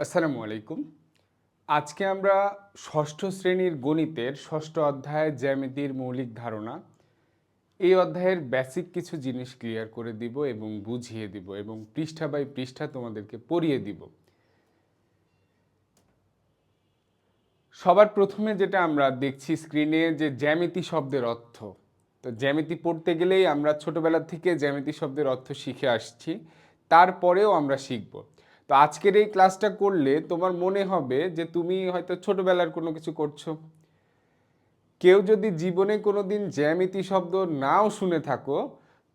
আসসালামু আলাইকুম। আজকে আমরা ষষ্ঠ শ্রেণীর গণিতের ষষ্ঠ অধ্যায় জ্যামিতির মৌলিক ধারণা এই অধ্যায়ের বেসিক কিছু জিনিস ক্লিয়ার করে দিব এবং বুঝিয়ে দিব এবং পৃষ্ঠা বাই পৃষ্ঠা তোমাদেরকে পড়িয়ে দিব। সবার প্রথমে যেটা আমরা দেখছি স্ক্রিনে যে জ্যামিতি শব্দের অর্থ। তো জ্যামিতি পড়তে গেলেই আমরা ছোটবেলা থেকে জ্যামিতি শব্দের অর্থ শিখে আসছি, তারপরেও আমরা শিখব। তো আজকের এই ক্লাসটা করলে তোমার মনে হবে যে তুমি হয়তো ছোটবেলার কোনো কিছু করছো। কেউ যদি জীবনে কোনো দিন জ্যামিতি শব্দ নাও শুনে থাকো,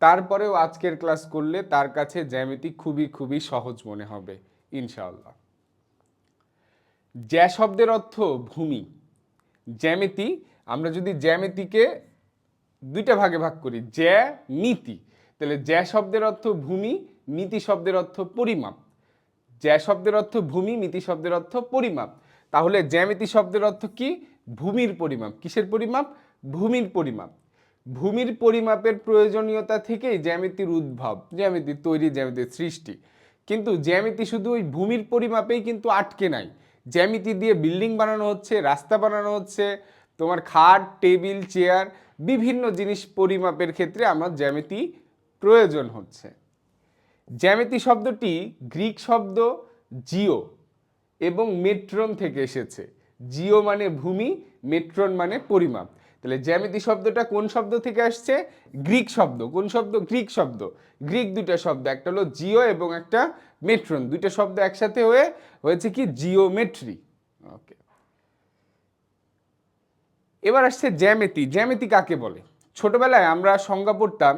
তারপরেও আজকের ক্লাস করলে তার কাছে জ্যামিতি খুবই খুবই সহজ মনে হবে ইনশাআল্লাহ। জ্যা শব্দের অর্থ ভূমি। জ্যামিতি, আমরা যদি জ্যামিতিকে দুইটা ভাগে ভাগ করি, জ্যামিতি, তাহলে জ্যা শব্দের অর্থ ভূমি, মিতি শব্দের অর্থ পরিমাপ। জ্যা শব্দের অর্থ ভূমি, মিতি শব্দের অর্থ পরিমাপ। তাহলে জ্যামিতি শব্দের অর্থ কি? ভূমির পরিমাপ। কিসের পরিমাপ? ভূমির পরিমাপ। ভূমির পরিমাপের প্রয়োজনীয়তা থেকেই জ্যামিতির উদ্ভব, জ্যামিতির তৈরি, জ্যামিতির সৃষ্টি। কিন্তু জ্যামিতি শুধু ওই ভূমির পরিমাপেই কিন্তু আটকে নাই। জ্যামিতি দিয়ে বিল্ডিং বানানো হচ্ছে, রাস্তা বানানো হচ্ছে, তোমার খাট, টেবিল, চেয়ার, বিভিন্ন জিনিস পরিমাপের ক্ষেত্রে আমার জ্যামিতি প্রয়োজন হচ্ছে। জ্যামিতি শব্দটি গ্রিক শব্দ জিও এবং মেট্রন থেকে এসেছে। জিও মানে ভূমি, মেট্রন মানে পরিমাপ। তাহলে জ্যামিতি শব্দটা কোন শব্দ থেকে আসছে? গ্রিক শব্দ। কোন শব্দ? গ্রিক শব্দ। গ্রিক দুইটা শব্দ, একটা হলো জিও এবং একটা মেট্রন, দুইটা শব্দ একসাথে হয়েছে কি? জিওমেট্রি। ওকে, এবার আসছে জ্যামিতি। জ্যামিতি কাকে বলে? ছোটবেলায় আমরা সংজ্ঞা পড়তাম,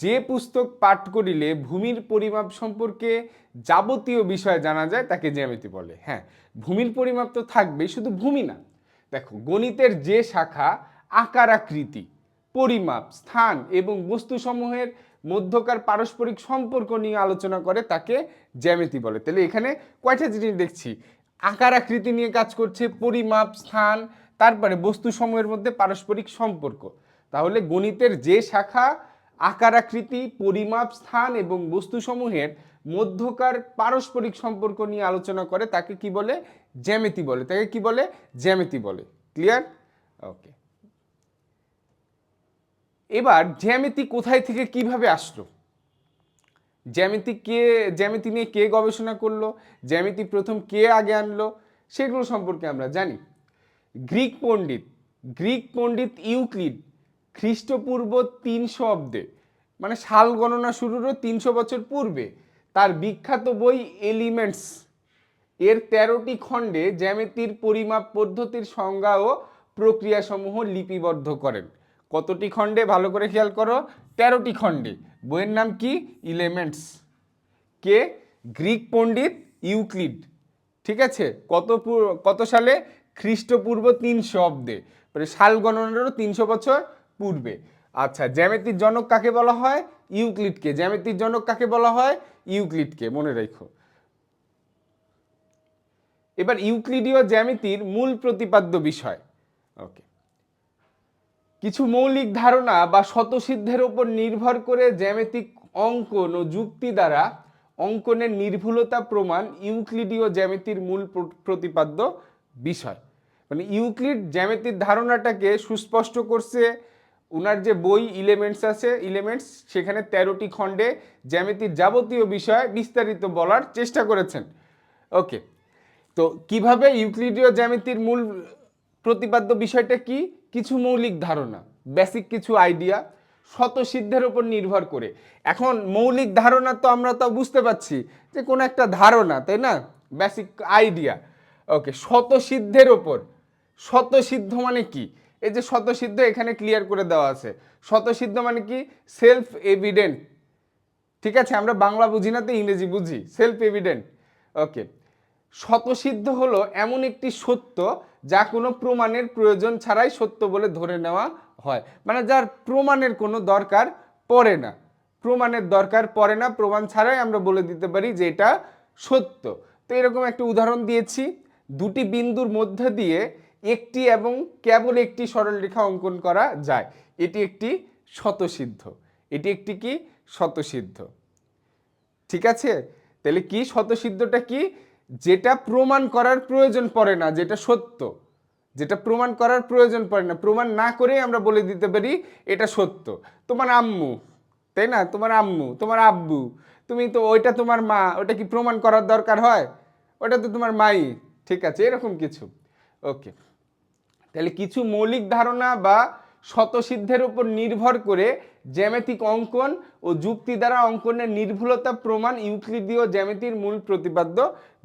যে পুস্তক পাঠ করিলে ভূমির পরিমাপ সম্পর্কে যাবতীয় বিষয় জানা যায় তাকে জ্যামিতি বলে। হ্যাঁ, ভূমির পরিমাপ তো থাকবেই, শুধু ভূমি না। দেখো, গণিতের যে শাখা আকার আকৃতি, পরিমাপ, স্থান এবং বস্তুসমূহের মধ্যকার পারস্পরিক সম্পর্ক নিয়ে আলোচনা করে তাকে জ্যামিতি বলে। তাহলে এখানে কয়টা জিনিস দেখছি? আকার আকৃতি নিয়ে কাজ করছে, পরিমাপ, স্থান, তারপরে বস্তুসমূহের মধ্যে পারস্পরিক সম্পর্ক। তাহলে গণিতের যে শাখা আকার আকৃতি, পরিমাপ, স্থান এবং বস্তুসমূহের মধ্যকার পারস্পরিক সম্পর্ক নিয়ে আলোচনা করে তাকে কি বলে? জ্যামিতি বলে। তাকে কি বলে? জ্যামিতি বলে। ক্লিয়ার? ওকে, এবার জ্যামিতি কোথায় থেকে কিভাবে আসলো? জ্যামিতি নিয়ে কে গবেষণা করলো? জ্যামিতি প্রথম কে আগে আনলো? সেগুলো সম্পর্কে আমরা জানি। গ্রিক পণ্ডিত ইউক্লিড খ্রিস্টপূর্ব 300 অব্দে, মানে সাল গণনা শুরুরও 300 বছর পূর্বে, তার বিখ্যাত বই এলিমেন্টস এর 13টি খণ্ডে জ্যামিতির পরিমাপ পদ্ধতির সংজ্ঞা ও প্রক্রিয়াসমূহ লিপিবদ্ধ করেন। কতটি খণ্ডে? ভালো করে খেয়াল করো, 13টি খণ্ডে। বইয়ের নাম কি? এলিমেন্টস। কে? গ্রিক পণ্ডিত ইউক্লিড। ঠিক আছে, কত সালে? খ্রিস্টপূর্ব 300 অব্দে, মানে সাল গণনারও 300 বছর পূর্বে। আচ্ছা, জ্যামিতির জনক কাকে বলা হয়? ইউক্লিডকে। জ্যামিতির জনক কাকে বলা হয়? ইউক্লিডকে, মনে রাখো। এবার ইউক্লিডীয় জ্যামিতির মূল প্রতিপাদ্য বিষয়। ওকে, কিছু মৌলিক ধারণা বা স্বতঃসিদ্ধের উপর নির্ভর করে জ্যামিতিক অঙ্কন ও যুক্তি দ্বারা অঙ্কনের নির্ভুলতা প্রমাণ ইউক্লিডীয় জ্যামিতির মূল প্রতিপাদ্য বিষয়। মানে ইউক্লিড জ্যামিতির ধারণাটাকে সুস্পষ্ট করছে। উনার যে বই এলিমেন্টস, সেখানে 13টি খণ্ডে জ্যামিতির যাবতীয় বিষয় বিস্তারিত বলার চেষ্টা করেছেন। ওকে, তো কিভাবে ইউক্লিডীয় জ্যামিতির মূল প্রতিপাদ্য বিষয়টা কি? কিছু মৌলিক ধারণা, বেসিক কিছু আইডিয়া, স্বতঃসিদ্ধের উপর নির্ভর করে। এখন মৌলিক ধারণা তো আমরা তো বুঝতে পারছি যে কোনো একটা ধারণা, তাই না? Basic idea. ওকে, স্বতঃসিদ্ধের ওপর। স্বতঃসিদ্ধ মানে কি? এই যে স্বতঃসিদ্ধ এখানে ক্লিয়ার করে দেওয়া আছে। স্বতঃসিদ্ধ মানে কি? Self evident. ঠিক আছে, আমরা বাংলা বুঝি না তো ইংরেজি বুঝি। Self evident. ওকে, স্বতঃসিদ্ধ হলো এমন একটি সত্য যা কোনো প্রমাণের প্রয়োজন ছাড়াই সত্য বলে ধরে নেওয়া হয়। মানে যার প্রমাণের কোনো দরকার পড়ে না। প্রমাণের দরকার পড়ে না, প্রমাণ ছাড়াই আমরা বলে দিতে পারি যে এটা সত্য। তো এরকম একটা উদাহরণ দিয়েছি। দুটি বিন্দুর মধ্যে দিয়ে একটি এবং কেবল একটি সরলরেখা অঙ্কন করা যায়। এটি একটি স্বতঃসিদ্ধ। এটি একটি কি? স্বতঃসিদ্ধ। ঠিক আছে, তাহলে কি স্বতঃসিদ্ধটা কি? যেটা প্রমাণ করার প্রয়োজন পড়ে না, যেটা সত্য, যেটা প্রমাণ করার প্রয়োজন পড়ে না, প্রমাণ না করেই আমরা বলে দিতে পারি এটা সত্য। তোমার আম্মু, তাই না, তোমার আম্মু, তোমার আব্বু, তুমি তো ওইটা তোমার মা, ওটা কি প্রমাণ করার দরকার হয়? ওটা তো তোমার মাই। ঠিক আছে, এরকম কিছু। ওকে, তাহলে কিছু মৌলিক ধারণা বা স্বতঃসিদ্ধের উপর নির্ভর করে জ্যামিতিক অঙ্কন ও যুক্তি দ্বারা অঙ্কনের নির্ভুলতা প্রমাণ ইউক্লিডীয় জ্যামিতির মূল প্রতিপাদ্য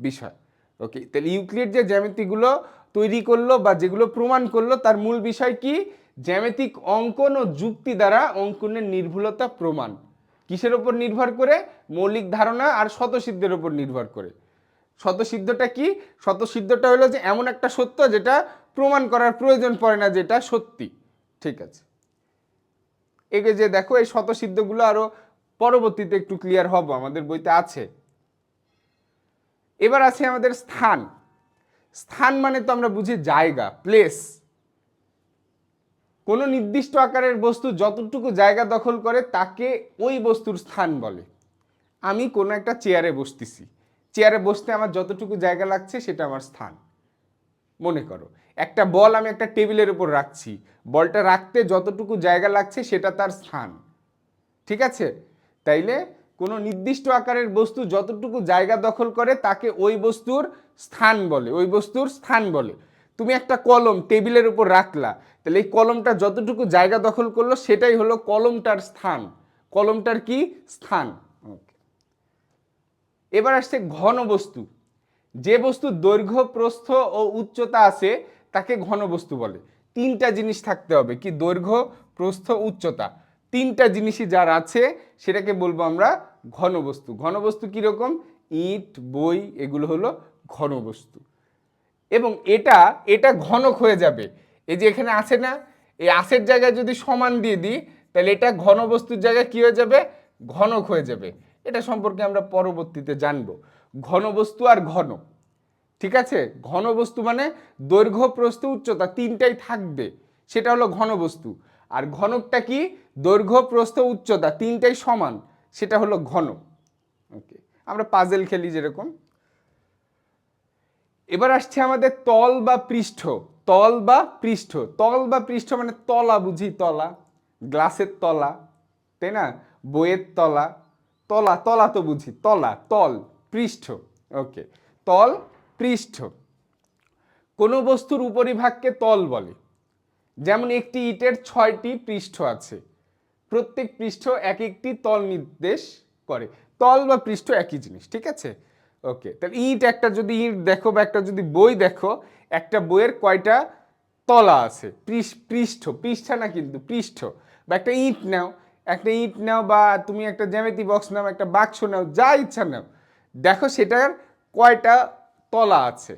বিষয়। ওকে, তাহলে ইউক্লিড যে জ্যামিতিগুলো তৈরি করলো বা যেগুলো প্রমাণ করলো তার মূল বিষয় কি? জ্যামিতিক অঙ্কন ও যুক্তি দ্বারা অঙ্কনের নির্ভুলতা প্রমাণ। কিসের উপর নির্ভর করে? মৌলিক ধারণা আর স্বতঃসিদ্ধের উপর নির্ভর করে। স্বতঃসিদ্ধটা কি? স্বতঃসিদ্ধটা হলো যে এমন একটা সত্য যেটা প্রমাণ করার প্রয়োজন পড়ে না, যেটা সত্যি। ঠিক আছে, একে যে দেখো এই স্বতঃসিদ্ধগুলো আরো পরবর্তীতে একটু ক্লিয়ার হব, আমাদের বইতে আছে। এবার আছে আমাদের স্থান। স্থান মানে তো আমরা বুঝি জায়গা, প্লেস। কোনো নির্দিষ্ট আকারের বস্তু যতটুকু জায়গা দখল করে তাকে ওই বস্তুর স্থান বলে। আমি কোনো একটা চেয়ারে বসতেছি, চেয়ারে বসতে আমার যতটুকু জায়গা লাগছে সেটা আমার স্থান। মনে করো একটা বল আমি একটা টেবিলের উপর রাখছি, বলটা রাখতে যতটুকু জায়গা লাগছে সেটা তার স্থান। ঠিক আছে, তাইলে কোনো নির্দিষ্ট আকারের বস্তু যতটুকু জায়গা দখল করে তাকে ওই বস্তুর স্থান বলে, ওই বস্তুর স্থান বলে। তুমি একটা কলম টেবিলের উপর রাখলা, তাহলে এই কলমটা যতটুকু জায়গা দখল করলো সেটাই হলো কলমটার স্থান। কলমটার কি? স্থান। এবার আসছে ঘনবস্তু। যে বস্তুর দৈর্ঘ্য, প্রস্থ ও উচ্চতা আছে তাকে ঘনবস্তু বলে। তিনটা জিনিস থাকতে হবে, কি? দৈর্ঘ্য, প্রস্থ, উচ্চতা। তিনটা জিনিসই যার আছে সেটাকে বলবো আমরা ঘনবস্তু। ঘনবস্তু কীরকম? ইট, বই, এগুলো হলো ঘনবস্তু। এবং এটা এটা ঘনক হয়ে যাবে। এই যে এখানে আছে না, এই আসের জায়গায় যদি সমান দিয়ে দিই তাহলে এটা ঘনবস্তুর জায়গায় কি হয়ে যাবে? ঘনক হয়ে যাবে। এটা সম্পর্কে আমরা পরবর্তীতে জানবো, ঘনবস্তু আর ঘন। ঠিক আছে, ঘনবস্তু মানে দৈর্ঘ্য, প্রস্থ, উচ্চতা তিনটাই থাকবে, সেটা হলো ঘনবস্তু। আর ঘনকটা কি? দৈর্ঘ্য, প্রস্থ, উচ্চতা তিনটাই সমান, সেটা হলো ঘন। ওকে, আমরা পাজেল খেলি যেরকম। এবার আসছে আমাদের তল বা পৃষ্ঠ। তল বা পৃষ্ঠ, তল বা পৃষ্ঠ মানে তলা, বুঝি তলা, গ্লাসের তলা, তাই না, বইয়ের তলা, তলা, তলা তো বুঝি, তলা, তল, পৃষ্ঠ। ওকে, তল, পৃষ্ঠ। কোনো বস্তুর উপরিভাগকে তল বলে। যেমন একটি ইটের 6টি পৃষ্ঠ আছে, প্রত্যেক পৃষ্ঠ এক একটি তল নির্দেশ করে। তল বা পৃষ্ঠ একই জিনিস। ঠিক আছে, ওকে, তাহলে ইট, একটা যদি ইট দেখো বা একটা যদি বই দেখো, একটা বইয়ের কয়টা তলা আছে? পৃষ্ঠ, পৃষ্ঠা না কিন্তু পৃষ্ঠ। বা একটা ইট নাও, একটা ইট নাও, বা তুমি একটা জ্যামিতি বক্স নাও, একটা বাক্স নাও, যা ইচ্ছা নাও, দেখো সেটার কয়টা তলা আছে।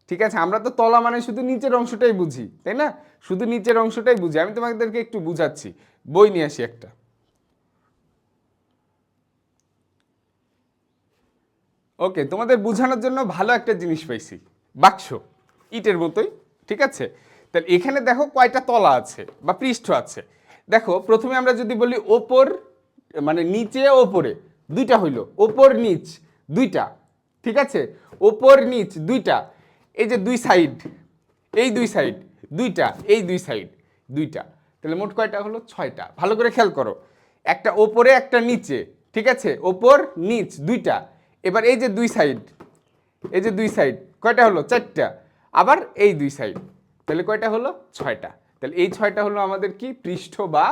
ঠিক আছে, আমরা তো তলা মানে শুধু নিচের অংশটাই বুঝি, তাই না, শুধু নিচের অংশটাই বুঝি। আমি তোমাদেরকে একটু বুঝাচ্ছি, বই নিয়ে আসি একটা। ওকে, তোমাদের বোঝানোর জন্য ভালো একটা জিনিস পাইছি, বাক্স, ইটের মতোই। ঠিক আছে, তাহলে এখানে দেখো কয়টা তলা আছে বা পৃষ্ঠ আছে। দেখো প্রথমে আমরা যদি বলি ওপর, মানে নিচে ওপরে, দুইটা হইলো, ওপর নিচ দুইটা। ঠিক আছে, ওপর নিচ দুইটা, এই যে দুই সাইড, এই দুই সাইড দুইটা, এই দুই সাইড দুইটা, তাহলে মোট কয়টা হলো? 6টা। ভালো করে খেয়াল করো, একটা ওপরে একটা নিচে। ঠিক আছে, ওপর নিচ দুইটা। এবার এই যে দুই সাইড, এই যে দুই সাইড কয়টা হলো? 4টা। আবার এই দুই সাইড, তাহলে কয়টা হলো? 6টা। তাহলে এই 6টা হলো আমাদের কি? পৃষ্ঠ বা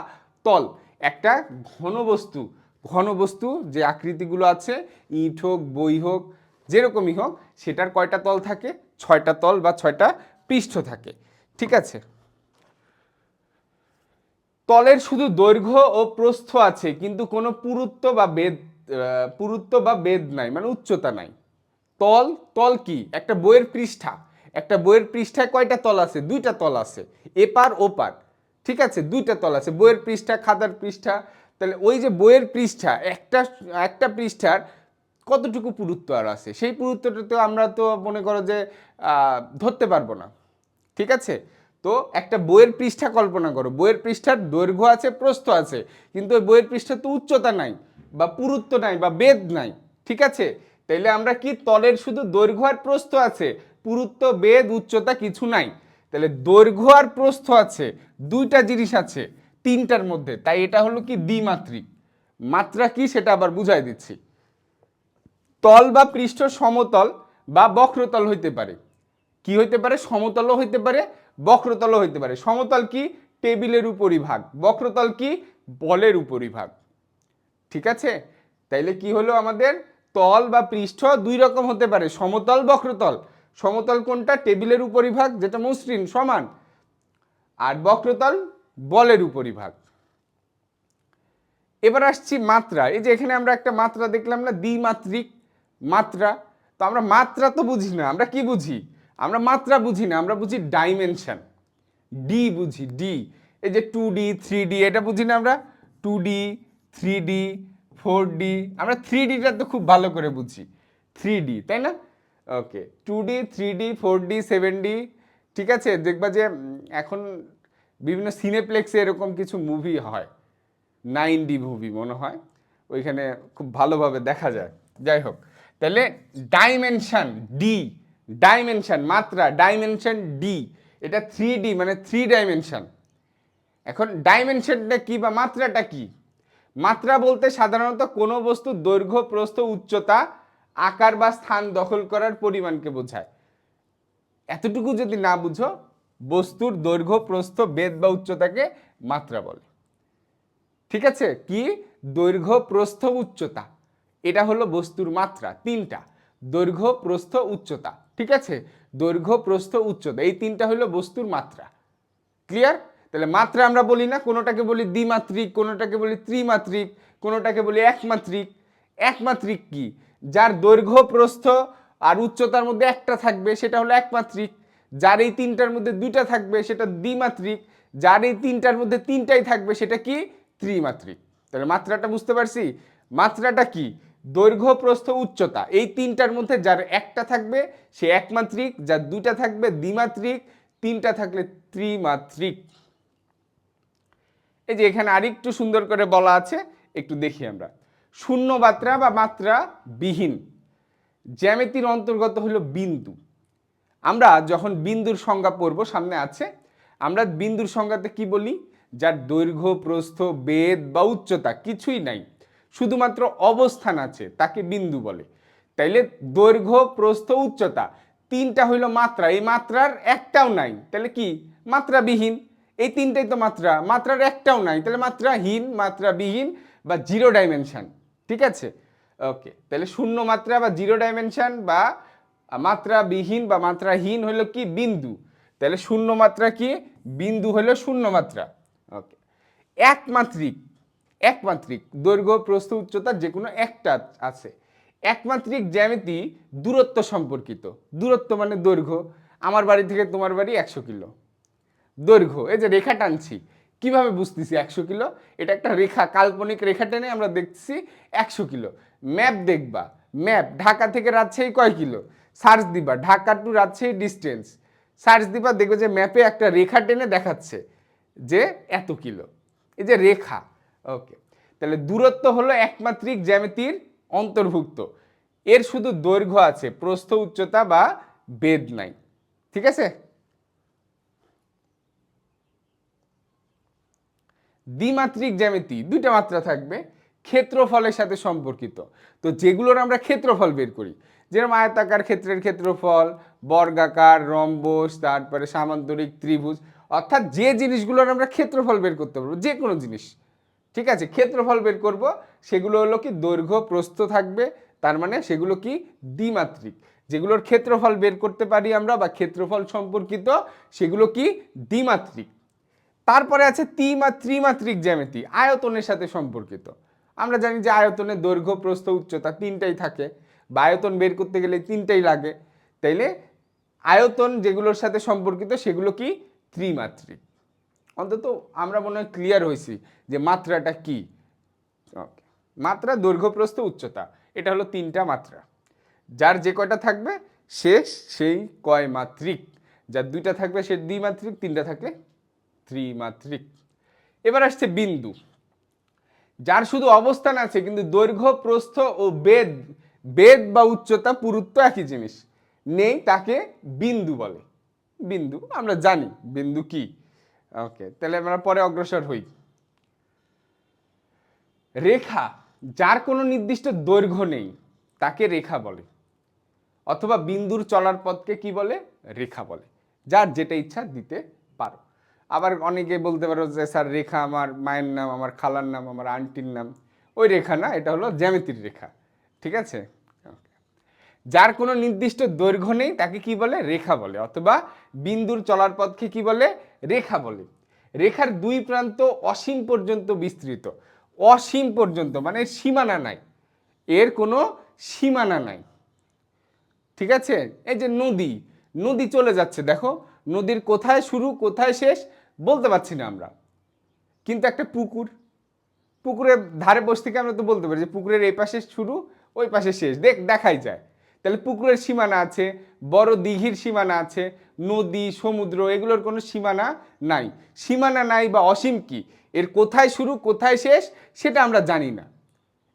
তল। একটা ঘনবস্তু, ঘনবস্তু যে আকৃতিগুলো আছে, ইট হোক, বই হোক, যেরকমই হোক, সেটার কয়টা তল থাকে? 6টা তল বা 6টা পৃষ্ঠ থাকে। ঠিক আছে, তলের শুধু দৈর্ঘ্য ও প্রস্থ আছে কিন্তু কোনো পুরুত্ব বা বেদ নাই, মানে উচ্চতা নাই। তল, তল কি? একটা বইয়ের পৃষ্ঠা, একটা বইয়ের পৃষ্ঠায় কয়টা তল আছে? 2টা তল আছে, এপার ওপার। ঠিক আছে, 2টা তল আছে, বইয়ের পৃষ্ঠা, খাতার পৃষ্ঠা। তাহলে ওই যে বইয়ের পৃষ্ঠা, একটা একটা পৃষ্ঠার কতটুকু পুরুত্ব আর আছে, সেই পুরুত্বটা তো আমরা তো মনে করো যে ধরতে পারবো না। ঠিক আছে, তো একটা বইয়ের পৃষ্ঠা কল্পনা করো, বইয়ের পৃষ্ঠার দৈর্ঘ্য আছে, প্রস্থ আছে, কিন্তু ওই বইয়ের পৃষ্ঠার তো উচ্চতা নাই বা পুরুত্ব নাই বা বেদ নাই। ঠিক আছে, তাইলে আমরা কি তলের শুধু দৈর্ঘ্য আর প্রস্থ আছে, পুরুত্ব বেদ উচ্চতা কিছু নাই। তাহলে দৈর্ঘ্য আর প্রস্থ আছে, দুইটা জিনিস আছে তিনটার মধ্যে, তাই এটা হলো কি দ্বিমাত্রিক। মাত্রা কি সেটা আবার বুঝাই দিচ্ছি। তল বা পৃষ্ঠ সমতল বা বক্রতল হইতে পারে। কি হইতে পারে? সমতলও হইতে পারে, বক্রতলও হইতে পারে। সমতল কি? টেবিলের উপরিভাগ। বক্রতল কি? বলের উপরিভাগ। ঠিক আছে? তাইলে কি হলো আমাদের? তল বা পৃষ্ঠ দুই রকম হতে পারে, সমতল বক্রতল। সমতল কোনটা? টেবিলের উপরিভাগ যেটা মসৃণ সমান, আর বক্রতল বলের উপরিভাগ। এবার আসছি মাত্রা। এই যে এখানে আমরা একটা মাত্রা দেখলাম না, দ্বিমাত্রিক মাত্রা। তো আমরা মাত্রা তো বুঝি না, আমরা কি বুঝি? আমরা মাত্রা বুঝি না, আমরা বুঝি ডাইমেনশন। ডি বুঝি, ডি। এই যে 2D 3D এটা বুঝি না আমরা, 2D 3D 4D। আমরা 3Dটা তো খুব ভালো করে বুঝি, 3D, তাই না? ওকে, 2D 3D 4D 7D। ঠিক আছে, দেখবা যে এখন বিভিন্ন সিনেপ্লেক্সে এরকম কিছু মুভি হয়, 9D মুভি মনে হয়, ওইখানে খুব ভালোভাবে দেখা যায়। যাই হোক, তাহলে ডাইমেনশন ডি, ডাইমেনশন মাত্রা, ডাইমেনশন ডি। এটা 3D মানে 3 ডাইমেনশন। এখন ডাইমেনশনটা কি বা মাত্রাটা কি? মাত্রা বলতে সাধারণত কোনো বস্তুর দৈর্ঘ্য প্রস্থ উচ্চতা আকার বা স্থান দখল করার পরিমাণকে বোঝায়। এতটুকু যদি না বুঝো, বস্তুর দৈর্ঘ্য প্রস্থ বেধ বা উচ্চতাকে মাত্রা বলে। ঠিক আছে? কি? দৈর্ঘ্য প্রস্থ উচ্চতা, এটা হলো বস্তুর মাত্রা। তিনটা, দৈর্ঘ্য প্রস্থ উচ্চতা। ঠিক আছে? দৈর্ঘ্য প্রস্থ উচ্চতা, এই তিনটা হলো বস্তুর মাত্রা। ক্লিয়ার? তাহলে মাত্রা আমরা বলি না, কোনোটাকে বলি দ্বিমাত্রিক, কোনোটাকে বলি ত্রিমাত্রিক, কোনোটাকে বলি একমাত্রিক। একমাত্রিক কি? যার দৈর্ঘ্য প্রস্থ আর উচ্চতার মধ্যে একটা থাকবে সেটা হলো একমাত্রিক। যার এই তিনটার মধ্যে দুইটা থাকবে সেটা দ্বিমাত্রিক। যার এই তিনটার মধ্যে তিনটাই থাকবে সেটা কি? ত্রিমাত্রিক। তাহলে মাত্রাটা বুঝতে পারছি? মাত্রাটা কি? দৈর্ঘ্য প্রস্থ উচ্চতা, এই তিনটার মধ্যে যার একটা থাকবে সে একমাত্রিক, যার দুইটা থাকবে দ্বিমাত্রিক, তিনটা থাকলে ত্রিমাত্রিক। এই যে এখানে আরেকটু সুন্দর করে বলা আছে, একটু দেখি আমরা। শূন্য মাত্রা বা মাত্রা বিহীন জ্যামিতির অন্তর্গত হলো বিন্দু। আমরা যখন বিন্দুর সংজ্ঞা পড়ব, সামনে আছে, আমরা বিন্দুর সংজ্ঞাতে কি বলি? যার দৈর্ঘ্য প্রস্থ বেধ বা উচ্চতা কিছুই নাই, শুধুমাত্র অবস্থান আছে, তাকে বিন্দু বলে। তাইলে দৈর্ঘ্য প্রস্থ উচ্চতা তিনটা হইল মাত্রা, এই মাত্রার একটাও নাই, তাহলে কি? মাত্রাবিহীন। এই তিনটাই তো মাত্রা, মাত্রার একটাও নাই, তাহলে মাত্রাহীন, মাত্রাবিহীন বা জিরো ডাইমেনশন। ঠিক আছে? ওকে, তাহলে শূন্য মাত্রা বা জিরো ডাইমেনশন বা মাত্রাবিহীন বা মাত্রাহীন হলো কি? বিন্দু। তাহলে শূন্য মাত্রা কি? বিন্দু হলো শূন্য মাত্রা। ওকে, একমাত্রিক, একমাত্রিক দৈর্ঘ্য প্রস্থ উচ্চতা যে কোনো একটা আছে। একমাত্রিক জ্যামিতি দূরত্ব সম্পর্কিত। দূরত্ব মানে দৈর্ঘ্য। আমার বাড়ি থেকে তোমার বাড়ি 100 কিলো দৈর্ঘ্য। এই যে রেখা টানছি, কিভাবে বুঝতেছি 100 কিলো? এটা একটা রেখা, কাল্পনিক রেখা টেনে আমরা দেখছি 100 কিলো। ম্যাপ দেখবা, ম্যাপ ঢাকা থেকে রাজশাহী কয় কিলো, সার্চ দিবা Dhaka to Rajshahi distance, search দিবা দেখবে যে ম্যাপে একটা রেখা টেনে দেখাচ্ছে যে এত কিলো। এই যে রেখা। ওকে, তাহলে দূরত্ব হলো একমাত্রিক জ্যামিতির অন্তর্ভুক্ত। এর শুধু দৈর্ঘ্য আছে, প্রস্থ উচ্চতা বা বেধ নাই। ঠিক আছে? দ্বিমাত্রিক জ্যামিতি দুইটা মাত্রা থাকবে, ক্ষেত্রফলের সাথে সম্পর্কিত। তো যেগুলোর আমরা ক্ষেত্রফল বের করি, যেরকম আয়তাকার ক্ষেত্রের ক্ষেত্রফল, বর্গাকার, রম্বস, তারপরে সামান্তরিক, ত্রিভুজ, অর্থাৎ যে জিনিসগুলোর আমরা ক্ষেত্রফল বের করতে পারবো, যে কোনো জিনিস। ঠিক আছে? ক্ষেত্রফল বের করব, সেগুলো হলো কি? দৈর্ঘ্য প্রস্থ থাকবে, তার মানে সেগুলো কি? দ্বিমাত্রিক। যেগুলোর ক্ষেত্রফল বের করতে পারি আমরা বা ক্ষেত্রফল সম্পর্কিত, সেগুলো কি? দ্বিমাত্রিক। তারপরে আছে ত্রিমাত্রিক জ্যামিতি, আয়তনের সাথে সম্পর্কিত। আমরা জানি যে আয়তনের দৈর্ঘ্য প্রস্থ উচ্চতা তিনটাই থাকে, বা আয়তন বের করতে গেলে তিনটাই লাগে। তাইলে আয়তন যেগুলোর সাথে সম্পর্কিত সেগুলো কি? ত্রিমাত্রিক। অন্তত আমরা মনে হয় ক্লিয়ার হয়েছি যে মাত্রাটা কি। ওকে, মাত্রা দৈর্ঘ্য প্রস্থ উচ্চতা, এটা হলো তিনটা মাত্রা। যার যে কয়টা থাকবে সেই কয় মাত্রিক। যার দুইটা থাকবে সে দ্বিমাত্রিক, তিনটা থাকলে ত্রিমাত্রিক। এবার আসছে বিন্দু। যার শুধু অবস্থান আছে কিন্তু দৈর্ঘ্য প্রস্থ ও বেধ বেদ বা উচ্চতা পুরুত্ব একই জিনিস, নেই তাকে বিন্দু বলে। বিন্দু আমরা জানি বিন্দু কি। ওকে, তাহলে আমরা পরে অগ্রসর হই। রেখা, যার কোনো নির্দিষ্ট দৈর্ঘ্য নেই তাকে রেখা বলে, অথবা বিন্দুর চলার পথকে কি বলে? রেখা বলে। যার যেটা ইচ্ছা দিতে পারো। আবার অনেকে বলতে পারো যে স্যার রেখা আমার মায়ের নাম, আমার খালার নাম, আমার আন্টির নাম। ওই রেখা না, এটা হলো জ্যামিতির রেখা। ঠিক আছে? যার কোনো নির্দিষ্ট দৈর্ঘ্য নেই তাকে কি বলে? রেখা বলে, অথবা বিন্দুর চলার পথকে কি বলে? রেখা বলে। রেখার দুই প্রান্ত অসীম পর্যন্ত বিস্তৃত। অসীম পর্যন্ত মানে সীমানা নাই, এর কোনো সীমানা নাই। ঠিক আছে? এই যে নদী, নদী চলে যাচ্ছে, দেখো নদীর কোথায় শুরু কোথায় শেষ বলতে পারছি না আমরা। কিন্তু একটা পুকুর, পুকুরের ধারে বসে থেকে আমরা তো বলতে পারি যে পুকুরের এই পাশে শুরু ওই পাশে শেষ, দেখাই যায়। তাহলে পুকুরের সীমানা আছে, বড় দিঘির সীমানা আছে, নদী সমুদ্র এগুলোর কোনো সীমানা নাই। সীমানা নাই বা অসীম কি, এর কোথায় শুরু কোথায় শেষ সেটা আমরা জানি না।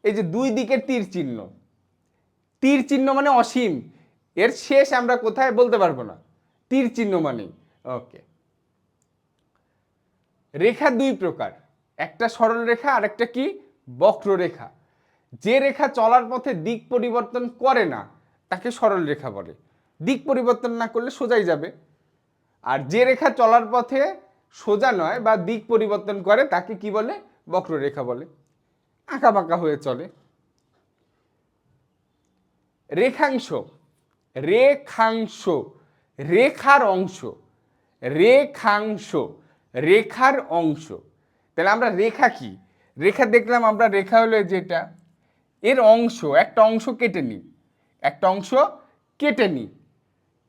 এই যে দুই দিকের তীর চিহ্ন, তীর চিহ্ন মানে অসীম, এর শেষ আমরা কোথায় বলতে পারবো না, তীর চিহ্ন মানে। ওকে, রেখা দুই প্রকার, একটা সরল রেখা আর একটা কি? বক্ররেখা। যে রেখা চলার পথে দিক পরিবর্তন করে না তাকে সরল রেখা বলে, দিক পরিবর্তন না করলে সোজাই যাবে। আর যে রেখা চলার পথে সোজা নয় বা দিক পরিবর্তন করে তাকে কি বলে? বক্ররেখা বলে, আঁকা বাঁকা হয়ে চলে। রেখাংশ, রেখাংশ, রেখার অংশ, রেখাংশ, রেখার অংশ। তাহলে আমরা রেখা কি? রেখা দেখলাম আমরা, রেখা হলো যেটা, এর অংশ, একটা অংশ কেটে নিই, একটা অংশ কেটে নিই,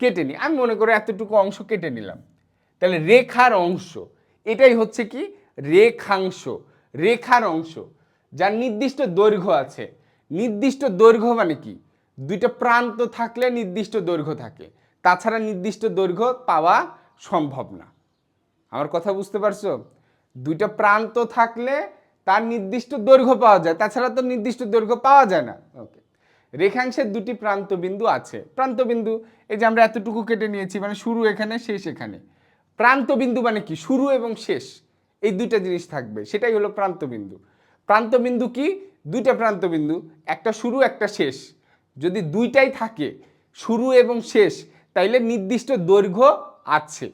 কেটে নিই, আমি মনে করি এতটুকু অংশ কেটে নিলাম, তাহলে রেখার অংশ, এটাই হচ্ছে কি? রেখাংশ, রেখার অংশ। যার নির্দিষ্ট দৈর্ঘ্য আছে। নির্দিষ্ট দৈর্ঘ্য মানে কি? দুইটা প্রান্ত থাকলে নির্দিষ্ট দৈর্ঘ্য থাকে, তাছাড়া নির্দিষ্ট দৈর্ঘ্য পাওয়া সম্ভব না। আমার কথা বুঝতে পারছো? দুইটা প্রান্ত থাকলে তার নির্দিষ্ট দৈর্ঘ্য পাওয়া যায়, তাছাড়া তো নির্দিষ্ট দৈর্ঘ্য পাওয়া যায় না। ওকে, রেখাংশের দুটি প্রান্ত বিন্দু আছে। প্রান্ত বিন্দু, এই যে আমরা এতটুকু কেটে নিয়েছি, মানে শুরু এখানে শেষ এখানে। প্রান্ত বিন্দু মানে কি? শুরু এবং শেষ এই দুইটা জিনিস থাকবে, সেটাই হলো প্রান্ত বিন্দু। প্রান্ত বিন্দু কি? দুইটা প্রান্ত বিন্দু, একটা শুরু একটা শেষ। যদি দুইটাই থাকে শুরু এবং শেষ, তাইলে নির্দিষ্ট দৈর্ঘ্য আছে,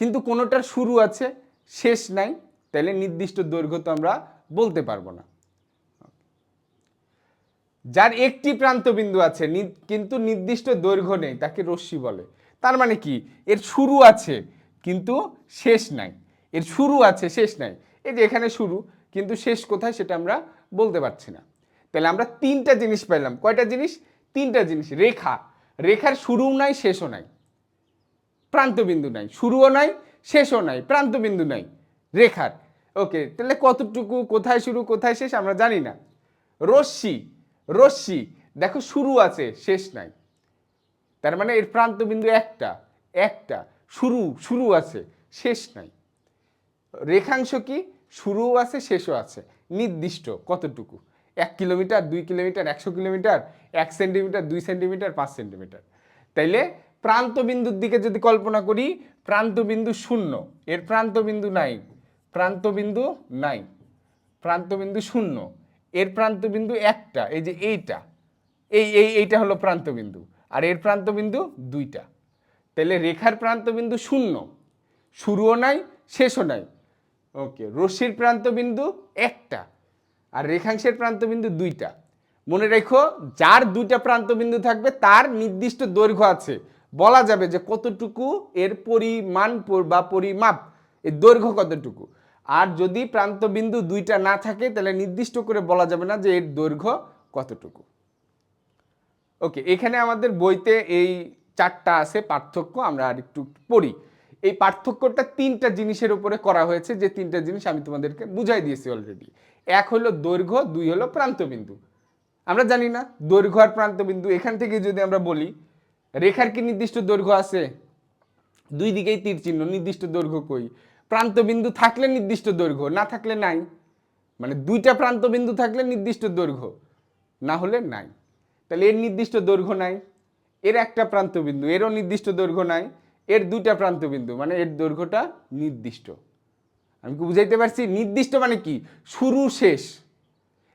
কিন্তু কোনোটার শুরু আছে শেষ নাই, তাইলে নির্দিষ্ট দৈর্ঘ্য তো আমরা বলতে পারবো না। যার একটি প্রান্ত বিন্দু আছে কিন্তু নির্দিষ্ট দৈর্ঘ্য নেই তাকে রশ্মি বলে। তার মানে কি? এর শুরু আছে কিন্তু শেষ নাই, এর শুরু আছে শেষ নাই। এই যে এখানে শুরু, কিন্তু শেষ কোথায় সেটা আমরা বলতে পারছি না। তাহলে আমরা তিনটা জিনিস পেলাম। কয়টা জিনিস? তিনটা জিনিস। রেখা, রেখার শুরুও নাই শেষও নাই, প্রান্তবিন্দু নাই, শুরুও নাই শেষও নাই, প্রান্তবিন্দু নাই রেখার। ওকে, তাহলে কতটুকু, কোথায় শুরু কোথায় শেষ আমরা জানি না। রশ্মি, রশ্মি দেখো শুরু আছে শেষ নাই, তার মানে এর প্রান্তবিন্দু একটা, একটা শুরু, শুরু আছে শেষ নাই। রেখাংশ কি? শুরুও আছে শেষও আছে, নির্দিষ্ট কতটুকু, 1 kilometre 2 kilometre 100 kilometre 1 centimetre 2 centimetre 5 centimetre. তাইলে প্রান্তবিন্দুর দিকে যদি কল্পনা করি, প্রান্তবিন্দু শূন্য, এর প্রান্তবিন্দু নাই, প্রান্তবিন্দু নাই, প্রান্তবিন্দু শূন্য, এর প্রান্তবিন্দু একটা, এই যে এইটা, এইটা হলো প্রান্তবিন্দু, আর এর প্রান্তবিন্দু দুইটা। তাহলে রেখার প্রান্তবিন্দু শূন্য, শুরুও নাই শেষও নাই। ওকে, রশ্মির প্রান্তবিন্দু একটা আর রেখাংশের প্রান্তবিন্দু দুইটা। মনে রেখো, যার দুইটা প্রান্তবিন্দু থাকবে তার নির্দিষ্ট দৈর্ঘ্য আছে, বলা যাবে যে কতটুকু এর পরিমাণ বা পরিমাপ, এর দৈর্ঘ্য কতটুকু। আর যদি প্রান্তবিন্দু দুইটা না থাকে তাহলে নির্দিষ্ট করে বলা যাবে না যে এর দৈর্ঘ্য কতটুকু। ওকে, এখানে আমাদের বইতে এই 4টা আছে পার্থক্য, আমরা আর একটু পড়ি। এই পার্থক্যটা 3টা জিনিসের উপরে করা হয়েছে, যে 3টা জিনিস আমি তোমাদেরকে বুঝাই দিয়েছি অলরেডি। এক হলো দৈর্ঘ্য, 2 হলো প্রান্তবিন্দু। আমরা জানি না দৈর্ঘ্য আর প্রান্তবিন্দু, এখান থেকে যদি আমরা বলি রেখার কি নির্দিষ্ট দৈর্ঘ্য আছে? দুই দিকেই তীর চিহ্ন, নির্দিষ্ট দৈর্ঘ্য কই? প্রান্তবিন্দু থাকলে নির্দিষ্ট দৈর্ঘ্য, না থাকলে নাই। মানে দুইটা প্রান্তবিন্দু থাকলে নির্দিষ্ট দৈর্ঘ্য, না হলে নাই। তাহলে এর নির্দিষ্ট দৈর্ঘ্য নাই, এর একটা প্রান্তবিন্দু, এরও নির্দিষ্ট দৈর্ঘ্য নাই, এর দুইটা প্রান্তবিন্দু, মানে এর দৈর্ঘ্যটা নির্দিষ্ট। আমি কি বুঝাইতে পারছি? নির্দিষ্ট মানে কি, শুরু শেষ।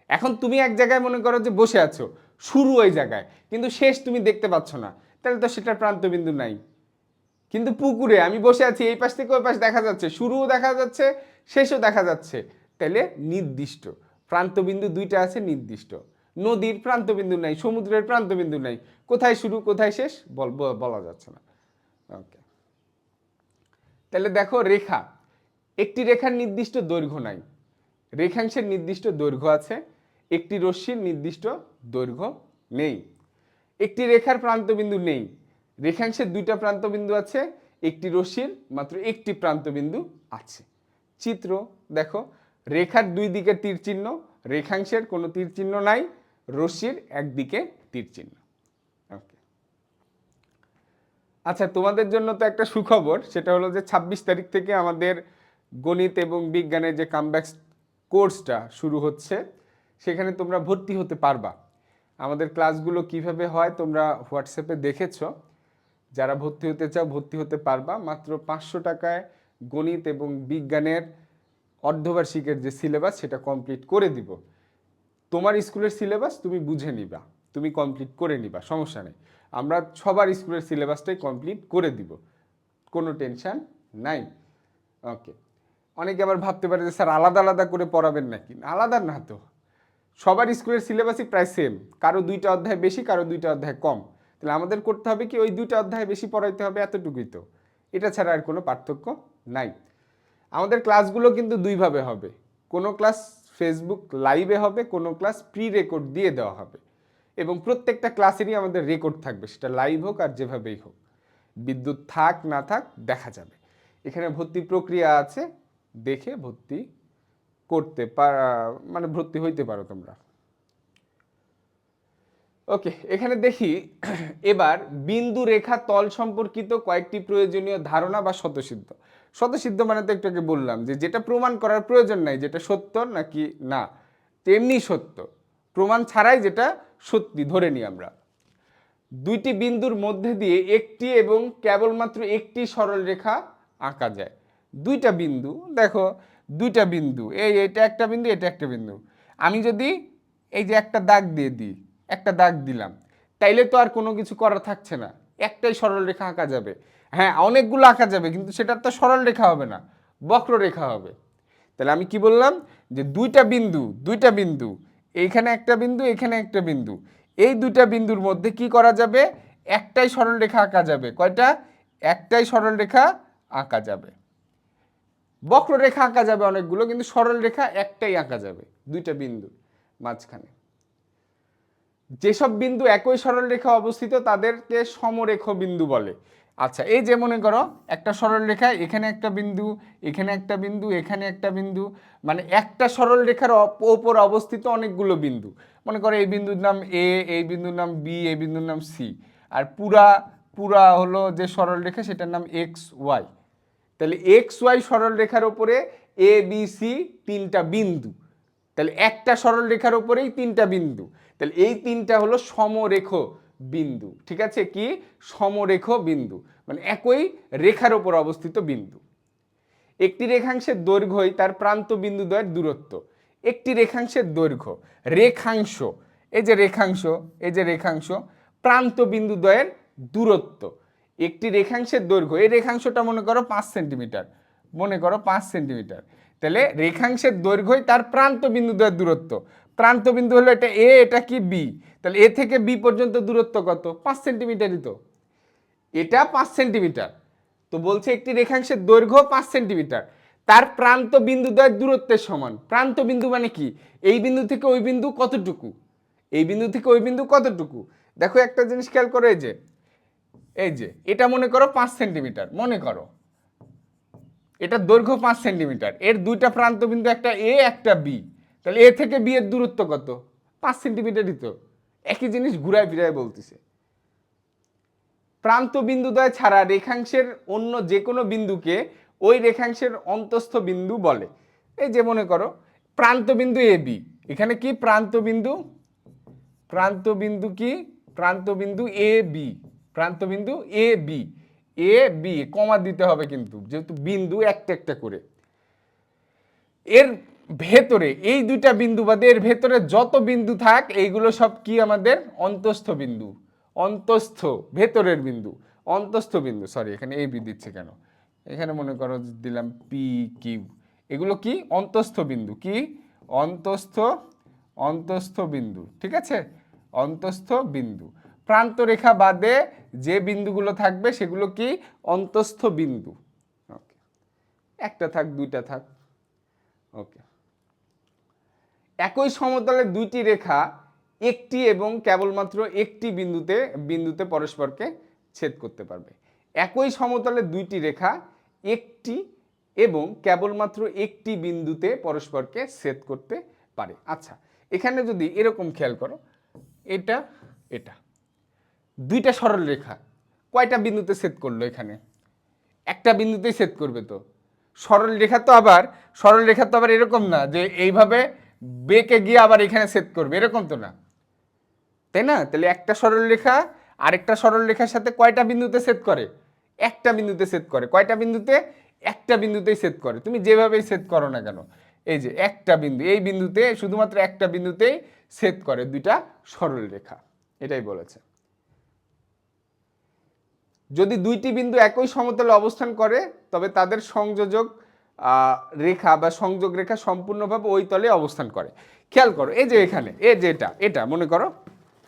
এখন তুমি এক জায়গায় মনে করো যে বসে আছো, শুরু ওই জায়গায়, কিন্তু শেষ তুমি দেখতে পাচ্ছ না, তাহলে তো সেটার প্রান্তবিন্দু নাই। কিন্তু পুকুরে আমি বসে আছি, এই পাশ থেকে ওই পাশ দেখা যাচ্ছে, শুরুও দেখা যাচ্ছে, শেষও দেখা যাচ্ছে, তাহলে নির্দিষ্ট। প্রান্তবিন্দু দুইটা আছে, নির্দিষ্ট। নদীর প্রান্তবিন্দু নাই, সমুদ্রের প্রান্তবিন্দু নাই, কোথায় শুরু কোথায় শেষ বলা যাচ্ছে না। ওকে, তাহলে দেখো রেখা, একটি রেখার নির্দিষ্ট দৈর্ঘ্য নাই, রেখাংশের নির্দিষ্ট দৈর্ঘ্য আছে, একটি রশ্মির নির্দিষ্ট দৈর্ঘ্য নেই। একটি রেখার প্রান্তবিন্দু নেই, রেখাংশের দুইটা প্রান্তবিন্দু আছে, একটি রশ্মির মাত্র একটি প্রান্তবিন্দু আছে। চিত্র দেখো, রেখার দুই দিকে তীর চিহ্ন, রেখাংশের কোনো তীর চিহ্ন নাই, রশ্মির একদিকে তীর চিহ্ন। ওকে, আচ্ছা তোমাদের জন্য তো একটা সুখবর, সেটা হলো যে 26 তারিখ থেকে আমাদের গণিত এবং বিজ্ঞানের যে কামব্যাক কোর্সটা শুরু হচ্ছে, সেখানে তোমরা ভর্তি হতে পারবা। আমাদের ক্লাসগুলো কিভাবে হয় তোমরা হোয়াটসঅ্যাপে দেখেছো। যারা ভর্তি হতে চাও ভর্তি হতে পারবা। মাত্র 500 টাকায় গণিত এবং বিজ্ঞানের অর্ধবার্ষিকের যে সিলেবাস সেটা কমপ্লিট করে দিব। তোমার স্কুলের সিলেবাস তুমি বুঝে নিবা, তুমি কমপ্লিট করে নিবা, সমস্যা নেই। আমরা সবার স্কুলের সিলেবাসটাই কমপ্লিট করে দিব, কোনো টেনশন নাই। ওকে, অনেকে আবার ভাবতে পারে যে স্যার আলাদা আলাদা করে পড়াবেন নাকি? আলাদা না তো, সবার স্কুলের সিলেবাসই প্রায় সেম, কারো দুইটা অধ্যায় বেশি, কারো দুইটা অধ্যায় কম। তাহলে আমাদের করতে হবে কি, ওই দুইটা অধ্যায় বেশি পড়াইতে হবে, এতটুকুই তো, এটা ছাড়া আর কোনো পার্থক্য নাই। আমাদের ক্লাসগুলো কিন্তু দুইভাবে হবে, কোনো ক্লাস ফেসবুক লাইভে হবে, কোনো ক্লাস প্রি রেকর্ড দিয়ে দেওয়া হবে, এবং প্রত্যেকটা ক্লাসেরই আমাদের রেকর্ড থাকবে, সেটা লাইভ হোক আর যেভাবেই হোক। বিদ্যুৎ থাক না থাক দেখা যাবে। এখানে ভর্তি প্রক্রিয়া আছে, দেখে ভর্তি করতে মানে ভর্তি হইতে পারো তোমরা। ওকে, এখানে দেখি এবার বিন্দু রেখা তল সম্পর্কিত কয়েকটি প্রয়োজনীয় ধারণা বা স্বতঃসিদ্ধ। স্বতঃসিদ্ধ মানে তো একটু আগে বললাম যে যেটা প্রমাণ করার প্রয়োজন নাই, যেটা সত্য নাকি না তেমনি সত্য, প্রমাণ ছাড়াই যেটা সত্যি ধরে নিই আমরা। দুইটি বিন্দুর মধ্যে দিয়ে একটি এবং কেবলমাত্র একটি সরল রেখা আঁকা যায়। দুইটা বিন্দু দেখো, দুইটা বিন্দু, এটা একটা বিন্দু, এটা একটা বিন্দু। আমি যদি এই যে একটা দাগ দিয়ে দিই, একটা দাগ দিলাম, তাইলে তো আর কোনো কিছু করার থাকছে না, একটাই সরল রেখা আঁকা যাবে। হ্যাঁ, অনেকগুলো আঁকা যাবে, কিন্তু সেটার তো সরল রেখা হবে না, বক্ররেখা হবে। তাহলে আমি কি বললাম যে দুইটা বিন্দু, দুইটা বিন্দু, এইখানে একটা বিন্দু, এখানে একটা বিন্দু, এই দুইটা বিন্দুর মধ্যে কি করা যাবে, একটাই সরল রেখা আঁকা যাবে। কয়টা? একটাই সরল রেখা আঁকা যাবে। বক্ররেখা আঁকা যাবে অনেকগুলো, কিন্তু সরল রেখা একটাই আঁকা যাবে দুইটা বিন্দু মাঝখানে। যেসব বিন্দু একই সরল রেখা অবস্থিত তাদেরকে সমরেখ বিন্দু বলে। আচ্ছা, এই যে মনে করো একটা সরল রেখা, এখানে একটা বিন্দু, এখানে একটা বিন্দু, এখানে একটা বিন্দু, মানে একটা সরল রেখার ওপর অবস্থিত অনেকগুলো বিন্দু। মনে করো এই বিন্দুর নাম এ, এই বিন্দুর নাম বি, এই বিন্দুর নাম সি, আর পুরা পুরা হলো যে সরল রেখা সেটার নাম এক্স ওয়াই। তাহলে এক্স ওয়াই সরল রেখার উপরে এ বি সি তিনটা বিন্দু, তাহলে একটা সরল রেখার উপরেই তিনটা বিন্দু, তাহলে এই তিনটা হলো সমরেখ বিন্দু। ঠিক আছে, কি সমরেখ বিন্দু, মানে একই রেখার উপর অবস্থিত বিন্দু। একটি রেখাংশের দৈর্ঘ্যই তার প্রান্ত বিন্দুদ্বয়ের দূরত্ব। একটি রেখাংশের দৈর্ঘ্য, রেখাংশ, এই যে রেখাংশ, এই যে রেখাংশ, প্রান্ত বিন্দুদ্বয়ের দূরত্ব। একটি রেখাংশের দৈর্ঘ্য, এই রেখাংশটা মনে করো 5 সেন্টিমিটার, মনে করো 5 সেন্টিমিটার, তাহলে রেখাংশের দৈর্ঘ্যই তার প্রান্ত বিন্দুদ্বয়ের দূরত্ব। প্রান্ত বিন্দু হলো এটা এ, এটা কি বি, তাহলে এ থেকে বি পর্যন্ত দূরত্ব কত? 5 সেন্টিমিটারই তো, এটা 5 সেন্টিমিটার। তো বলছে একটি রেখাংশের দৈর্ঘ্য 5 সেন্টিমিটার, তার প্রান্ত বিন্দুদ্বয়ের দূরত্বের সমান। প্রান্ত বিন্দু মানে কি, এই বিন্দু থেকে ওই বিন্দু কতটুকু, এই বিন্দু থেকে ওই বিন্দু কতটুকু। দেখো একটা জিনিস খেয়াল করো, এই যে এটা মনে করো 5 সেন্টিমিটার, মনে করো এটা দৈর্ঘ্য 5 সেন্টিমিটার, এর দুইটা প্রান্ত বিন্দু, একটা এ একটা বি, তাহলে এ থেকে বি এর দূরত্ব কত? 5 সেন্টিমিটারই তো। একই জিনিস ঘুরায় ফিরায় বলতেছে। প্রান্ত বিন্দুদ্বয় ছাড়া রেখাংশের অন্য যে কোনো বিন্দুকে ওই রেখাংশের অন্তস্থ বিন্দু বলে। এই যে মনে করো প্রান্ত বিন্দু এ বি, এখানে কি প্রান্ত বিন্দু প্রান্তবিন্দু কি? প্রান্তবিন্দু A B, প্রান্তবিন্দু A B, A B comma দিতে হবে কিন্তু, যেহেতু বিন্দু একটা একটা করে। এর ভেতরে এই দুইটা বিন্দু বাদে এর ভেতরে যত বিন্দু থাক এইগুলো সব কি আমাদের অন্তস্থ বিন্দু, অন্তস্থ ভেতরের বিন্দু, অন্তস্থ বিন্দু। সরি, এখানে এ বি দিচ্ছে কেন, এখানে মনে করো দিলাম পি কিউ, এগুলো কি অন্তস্থ বিন্দু, কি অন্তস্থ, অন্তস্থ বিন্দু, ঠিক আছে, অন্তস্থ বিন্দু। প্রান্তরেখা বাদে যে বিন্দুগুলো থাকবে সেগুলো কি অন্তস্থ বিন্দু। ওকে, একটা থাক দুইটা থাক। ওকে, একই সমতলে দুইটি রেখা একটি এবং কেবলমাত্র একটি বিন্দুতে পরস্পরকে ছেদ করতে পারবে। একই সমতলে দুইটি রেখা একটি এবং কেবলমাত্র একটি বিন্দুতে পরস্পরকে ছেদ করতে পারে। আচ্ছা, এখানে যদি এরকম খেয়াল করো, এটা এটা দুইটা সরল রেখা কয়টা বিন্দুতে ছেদ করলো? এখানে একটা বিন্দুতেই ছেদ করবে। তো সরল রেখা তো আবার এরকম না যে এইভাবে বেঁকে গিয়ে আবার এখানে ছেদ করবে, এরকম তো না, তাই না? তাহলে একটা সরল রেখা আরেকটা সরল রেখার সাথে কয়টা বিন্দুতে ছেদ করে? একটা বিন্দুতে ছেদ করে। কয়টা বিন্দুতে? একটা বিন্দুতেই ছেদ করে। তুমি যেভাবেই ছেদ করো না কেন, এই যে একটা বিন্দু, এই বিন্দুতে শুধুমাত্র একটা বিন্দুতেই ছেদ করে দুইটা সরল রেখা, এটাই বলেছে। যদি দুইটি বিন্দু একই সমতলে অবস্থান করে তবে তাদের সংযোজক রেখা বা সংযোগ রেখা সম্পূর্ণভাবে ওই তলে অবস্থান করে। খেয়াল করো, এই যে এখানে, এই যে এটা মনে করো,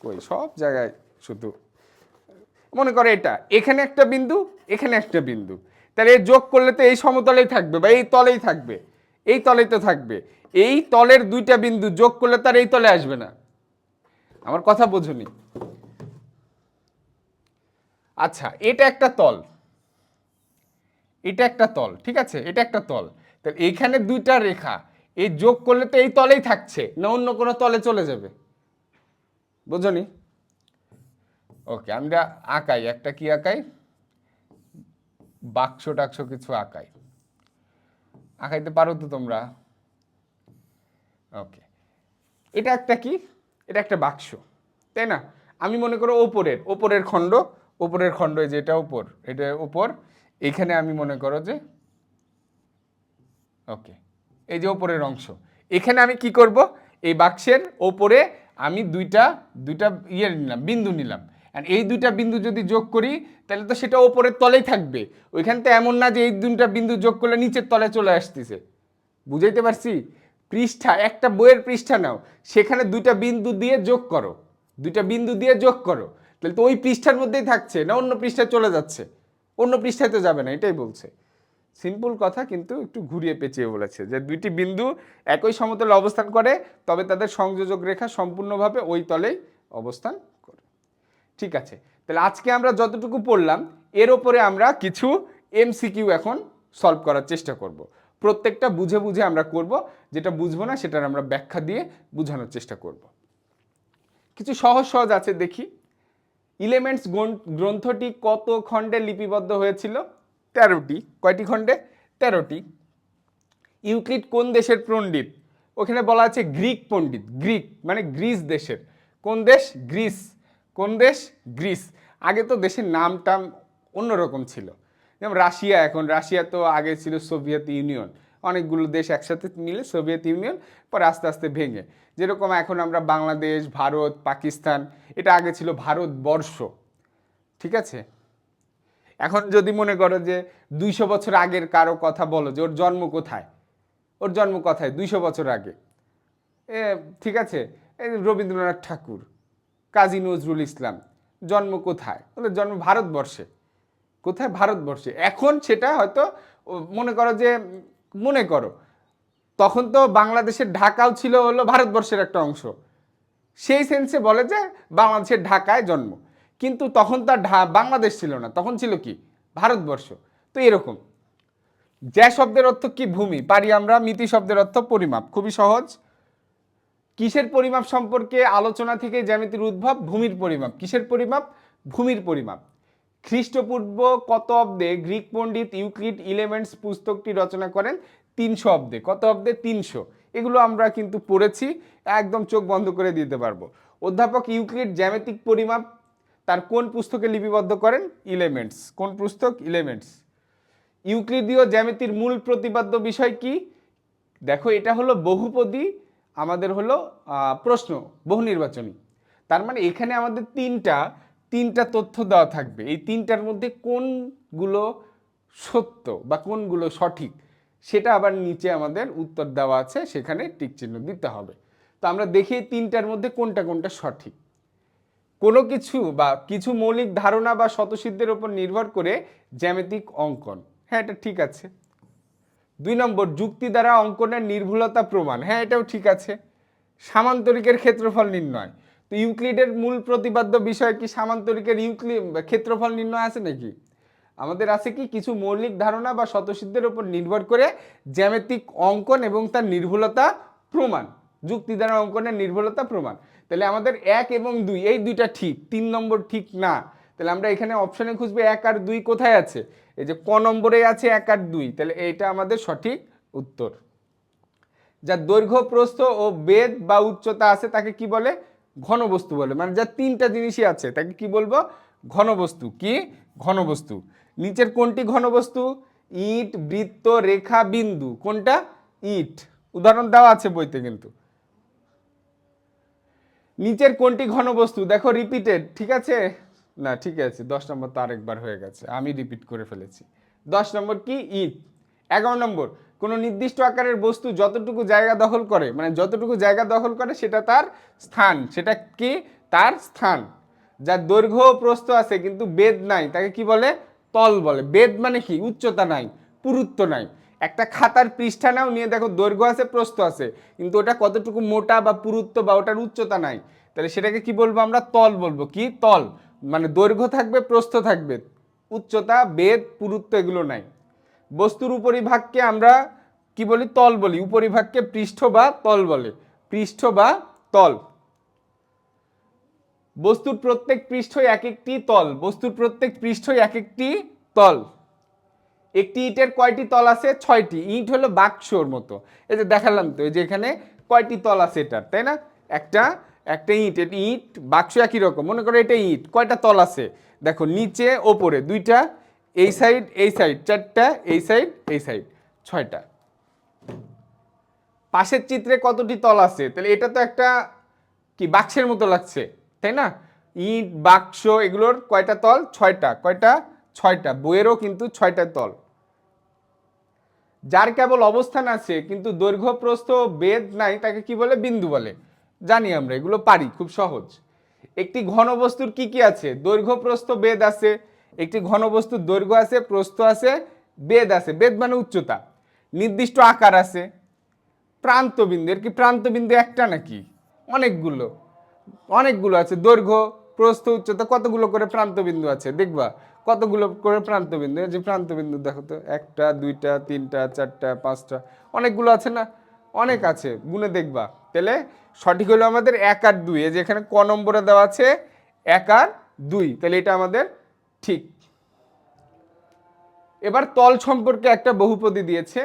কই সব জায়গায় শুধু মনে করো এটা, এখানে একটা বিন্দু, এখানে একটা বিন্দু, তাহলে এই যোগ করলে তো এই সমতলেই থাকবে বা এই তলেই থাকবে, এই তলেই তো থাকবে। এই তলের দুইটা বিন্দু যোগ করলে তার এই তলে আসবে না। আমার কথা বোঝনি? আচ্ছা, এটা একটা তল, এটা একটা তল, ঠিক আছে, এটা একটা তল। তাহলে এইখানে দুইটা রেখা এই যোগ করলে তো এই তলেই থাকছে না, অন্য কোনো তলে চলে যাবে? বুঝনি? ওকে, আমরা আঁকাই একটা, কি আঁকাই, বাক্স টাক্স কিছু আঁকাই, আঁকাইতে পারো তো তোমরা? ওকে, এটা একটা কি, এটা একটা বাক্স, তাই না? আমি মনে করো ওপরের খণ্ড, এই যে এটা উপর, এটা উপর, এইখানে আমি মনে করো যে ওকে, এই যে ওপরের অংশ, এখানে আমি কি করব, এই বাক্সের ওপরে আমি দুইটা নিলাম, বিন্দু নিলাম। আর এই দুইটা বিন্দু যদি যোগ করি তাহলে তো সেটা ওপরের তলেই থাকবে। ওইখান তো এমন না যে এই দুইটা বিন্দু যোগ করলে নিচের তলে চলে আসতেছে। বুঝাইতে পারছি? পৃষ্ঠা, একটা বইয়ের পৃষ্ঠা নাও, সেখানে দুইটা বিন্দু দিয়ে যোগ করো, তাহলে তো ওই পৃষ্ঠার মধ্যেই থাকছে না, অন্য পৃষ্ঠায় চলে যাচ্ছে? অন্য পৃষ্ঠায় তো যাবে না, এটাই বলছে। সিম্পল কথা, কিন্তু একটু ঘুরিয়ে পেঁচিয়ে বলেছে যে দুইটি বিন্দু একই সমতলে অবস্থান করে তবে তাদের সংযোজক রেখা সম্পূর্ণভাবে ওই তলেই অবস্থান করে। ঠিক আছে, তাহলে আজকে আমরা যতটুকু পড়লাম এর ওপরে আমরা কিছু এমসিকিউ এখন সলভ করার চেষ্টা করব। প্রত্যেকটা বুঝে বুঝে আমরা করব, যেটা বুঝবো না সেটার আমরা ব্যাখ্যা দিয়ে বোঝানোর চেষ্টা করব। কিছু সহজ সহজ আছে, দেখি। এলিমেন্টস গ্রন্থটি কত খণ্ডে লিপিবদ্ধ হয়েছিল? 13টি। কয়টি খণ্ডে? 13টি। ইউক্লিড কোন দেশের পণ্ডিত? ওখানে বলা আছে গ্রিক পণ্ডিত। গ্রিক মানে গ্রিস দেশের। কোন দেশ? গ্রিস। কোন দেশ? গ্রিস। আগে তো দেশের নামটা অন্যরকম ছিল, যেমন রাশিয়া। এখন রাশিয়া তো আগে ছিল সোভিয়েত ইউনিয়ন, অনেকগুলো দেশ একসাথে মিলে সোভিয়েত ইউনিয়ন, পরে আস্তে আস্তে ভেঙে। যেরকম এখন আমরা বাংলাদেশ, ভারত, পাকিস্তান, এটা আগে ছিল ভারতবর্ষ, ঠিক আছে? এখন যদি মনে করো যে 200 বছর আগের কারো কথা বলো যে ওর জন্ম কোথায়, 200 বছর আগে, ঠিক আছে, এই রবীন্দ্রনাথ ঠাকুর, কাজী নজরুল ইসলাম, জন্ম কোথায়? ওদের জন্ম ভারতবর্ষে। কোথায়? ভারতবর্ষে। এখন সেটা হয়তো মনে করো তখন তো বাংলাদেশের ঢাকাও ছিল হলো ভারতবর্ষের একটা অংশ, সেই সেন্সে বলে যে বাংলাদেশের ঢাকায় জন্ম, কিন্তু তখন তার বাংলাদেশ ছিল না, তখন ছিল কি? ভারতবর্ষ। তো এরকম। জ্যা শব্দের অর্থ কি? ভূমি। পারি আমরা। মিতি শব্দের অর্থ পরিমাপ। খুবই সহজ। কিসের পরিমাপ সম্পর্কে আলোচনা থেকে জ্যামিতির উদ্ভব? ভূমির পরিমাপ। কিসের পরিমাপ? ভূমির পরিমাপ। খ্রিস্টপূর্ব কত অব্দে গ্রিক পণ্ডিত ইউক্লিড এলিমেন্টস পুস্তকটি রচনা করেন? 300 অব্দে। কত অব্দে? 300। এগুলো আমরা কিন্তু পড়েছি, একদম চোখ বন্ধ করে দিতে পারবো। অধ্যাপক ইউক্লিড জ্যামিতিক পরিমাপ তার কোন পুস্তকে লিপিবদ্ধ করেন? এলিমেন্টস। কোন পুস্তক? এলিমেন্টস। ইউক্লিডীয় জ্যামিতির মূল প্রতিপাদ্য বিষয় কি? দেখো এটা হলো বহুপদী, আমাদের হলো প্রশ্ন বহু নির্বাচনী। তার মানে এখানে আমাদের তিনটা তথ্য দেওয়া থাকবে। এই তিনটার মধ্যে কোনগুলো সত্য বা কোনগুলো সঠিক সেটা আবার নিচে আমাদের উত্তর দেওয়া আছে, সেখানে টিক চিহ্ন দিতে হবে। তো আমরা দেখি তিনটার মধ্যে কোনটা কোনটা সঠিক। কোনো কিছু বা কিছু মৌলিক ধারণা বা স্বতঃসিদ্ধের উপর নির্ভর করে জ্যামিতিক অঙ্কন, হ্যাঁ এটা ঠিক আছে। 2 নম্বর, যুক্তি দ্বারা অঙ্কনের নির্ভুলতা প্রমাণ, হ্যাঁ এটাও ঠিক আছে। সামান্তরিকের ক্ষেত্রফল নির্ণয়, তো ইউক্লিডের মূল প্রতিপাদ্য বিষয় কি সামান্তরিকের ক্ষেত্রফল নির্ণয় আছে নাকি? আমাদের আছে কি কিছু মৌলিক ধারণা বা স্বতঃসিদ্ধের উপর নির্ভর করে জ্যামিতিক অঙ্কন এবং তার নির্ভুলতা প্রমাণ, যুক্তি দ্বারা অঙ্কনের নির্ভুলতা প্রমাণ। তাহলে আমাদের 1 এবং 2 এই দুইটা ঠিক, 3 নম্বর ঠিক না। তাহলে আমরা এখানে অপশনে খুঁজবো 1 আর 2 কোথায় আছে, এই যে ক নম্বরে আছে 1 আর 2, তাহলে এইটা আমাদের সঠিক উত্তর। যার দৈর্ঘ্য প্রস্থ ও বেধ বা উচ্চতা আছে তাকে কি বলে? ঘনবস্তু বলে। মানে যার তিনটা জিনিসই আছে তাকে কি বলবো? ঘনবস্তু। কি? ঘনবস্তু। নিচের কোনটি ঘনবস্তু? ইট, বৃত্ত, রেখা, বিন্দু। কোনটা? ইট। উদাহরণ দেওয়া আছে বইতে কিন্তু। নিচের কোনটি ঘনবস্তু? দেখো রিপিটেড, ঠিক আছে না? ঠিক আছে, 10 নম্বর তো আরেকবার হয়ে গেছে, আমি রিপিট করে ফেলেছি। 10 নম্বর কি? ইট। 11 নম্বর, কোনো নির্দিষ্ট আকারের বস্তু যতটুকু জায়গা দখল করে, মানে যতটুকু জায়গা দখল করে সেটা তার স্থান। সেটা কি? তার স্থান। যার দৈর্ঘ্য প্রস্থ আছে কিন্তু বেধ নাই তাকে কি বলে? তল বলে। বেধ মানে কি? উচ্চতা নাই, পুরুত্ব নাই। একটা খাতার পৃষ্ঠা নাও, নিয়ে দেখো দৈর্ঘ্য আছে প্রস্থ আছে, কিন্তু ওটা কতটুকু মোটা বা পুরুত্ব বা ওটার উচ্চতা নাই, তাহলে সেটাকে কি বলবো? আমরা তল বলবো। কি? তল। মানে দৈর্ঘ্য থাকবে, প্রস্থ থাকবে, উচ্চতা, বেধ, পুরুত্ব এগুলো নাই। বস্তুর উপরিভাগকে আমরা কি বলি? তল বলি। উপরিভাগকে পৃষ্ঠ বা তল বলে। পৃষ্ঠ বা তল। বস্তুর প্রত্যেক পৃষ্ঠই এক একটি তল। বস্তুর প্রত্যেক পৃষ্ঠই এক একটি তল। একটি ইটের কয়টি তল আছে? 6টি। ইট হলো বাক্সর মতো। এই যে দেখালাম তো, এই যে এখানে কয়টি তল আছে এটার, তাই না? একটা ইট, এটা ইট বাক্স একই রকম। মনে করো এটা ইট, কয়টা তল আছে? দেখো নিচে ওপরে 2টা, এই সাইড 4টা, এই সাইড 6টা। পাশের চিত্রে কতটি তল আছে? তাহলে এটা তো একটা কি বাক্সের মতো লাগছে, তাই না? ইট, বাক্স এগুলোর কয়টা তল? 6টা। কয়টা? 6টা। বইয়েরও কিন্তু 6টা তল। যার কেবল অবস্থান আছে কিন্তু দৈর্ঘ্য প্রস্থ বেধ নাই তাকে কি বলে? বিন্দু বলে। জানি আমরা, এগুলো পারি, খুব সহজ। একটি ঘনবস্তুর কি কি আছে? দৈর্ঘ্য প্রস্থ বেধ আছে। একটি ঘনবস্তুর দৈর্ঘ্য আছে, প্রস্থ আছে, বেধ আছে। বেধ মানে উচ্চতা। নির্দিষ্ট আকার আছে। প্রান্তবিন্দু, এর কি প্রান্তবিন্দু একটা নাকি? অনেকগুলো, অনেকগুলো আছে। দৈর্ঘ্য, প্রস্থ, উচ্চতা, কতগুলো করে প্রান্তবিন্দু আছে দেখবা। কতগুলো করে প্রান্তবিন্দু? এই যে প্রান্তবিন্দু দেখো তো, 1টা 2টা 3টা 4টা 5টা, অনেকগুলো আছে না? অনেক আছে, গুনে দেখবা। তাহলে সঠিক হলো আমাদের 1 আর 2। এই যে এখানে ক নম্বরে দেওয়া আছে 1 আর 2, তাহলে এটা আমাদের ঠিক। এবার তল সম্পর্কে একটা বহুপদী দিয়েছে।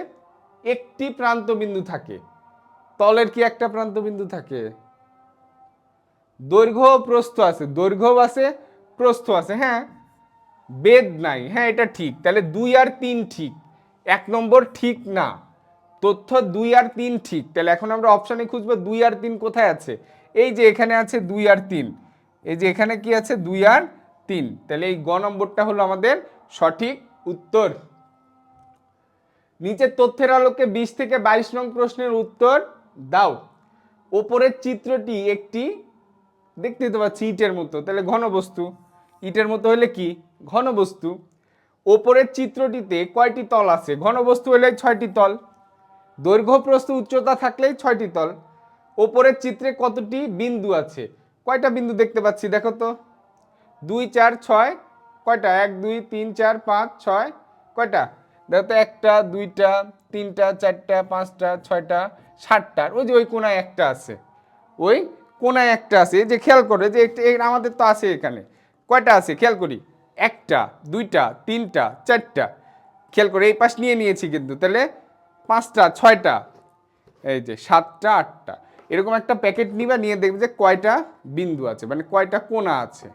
একটি প্রান্তবিন্দু থাকে। তলের কি একটা প্রান্তবিন্দু থাকে? দৈর্ঘ্য প্রস্থ আছে, দৈর্ঘ্য আছে, প্রস্থ আছে, হ্যাঁ। বেধ নাই, হ্যাঁ এটা ঠিক। তাহলে 2 আর 3 ঠিক, 1 নম্বর ঠিক না। তথ্য 2 আর 3 ঠিক। তাহলে এখন আমরা অপশনে খুঁজবো 2 আর 3 কোথায় আছে। এই যে এখানে আছে 2 আর 3, এই যে এখানে কি আছে? 2 আর 3। তাহলে এই গ নম্বরটা হলো আমাদের সঠিক উত্তর। নিচের তথ্যের আলোকে 20 থেকে 22 নং প্রশ্নের উত্তর দাও। ওপরের চিত্রটি একটি, দেখতে তো পাচ্ছি ইটের মতো, তাহলে ঘনবস্তু। ইটের মতো হলে কি? ঘনবস্তু। ওপরের চিত্রটিতে কয়টি তল আছে? ঘনবস্তু হলে 6টি তল। দৈর্ঘ্য প্রস্থ উচ্চতা থাকলেই 6টি তল। ওপরের চিত্রে কতটি বিন্দু আছে? কয়টা বিন্দু দেখতে পাচ্ছি দেখো তো? 2 4 6, কয়টা? 1 2 3 4 5 6, কয়টা? দেখো তো, 1টা 2টা 3টা 4টা 5টা 6টা 7টা। ওই যে ওই কোনায় একটা আছে, ওই কোনায় একটা আছে। এই যে খেয়াল করে যে আমাদের তো আছে এখানে, কয়টা আছে খেয়াল করি? 1টা 2টা 3টা 4টা। খেয়াল করে এই পাশ নিয়ে নিয়েছি কিন্তু, তাহলে 5টা 6টা, এই যে 7টা 8টা। এরকম একটা প্যাকেট নিবা, নিয়ে দেখবে যে কয়টা বিন্দু আছে, মানে কয়টা কোণা আছে।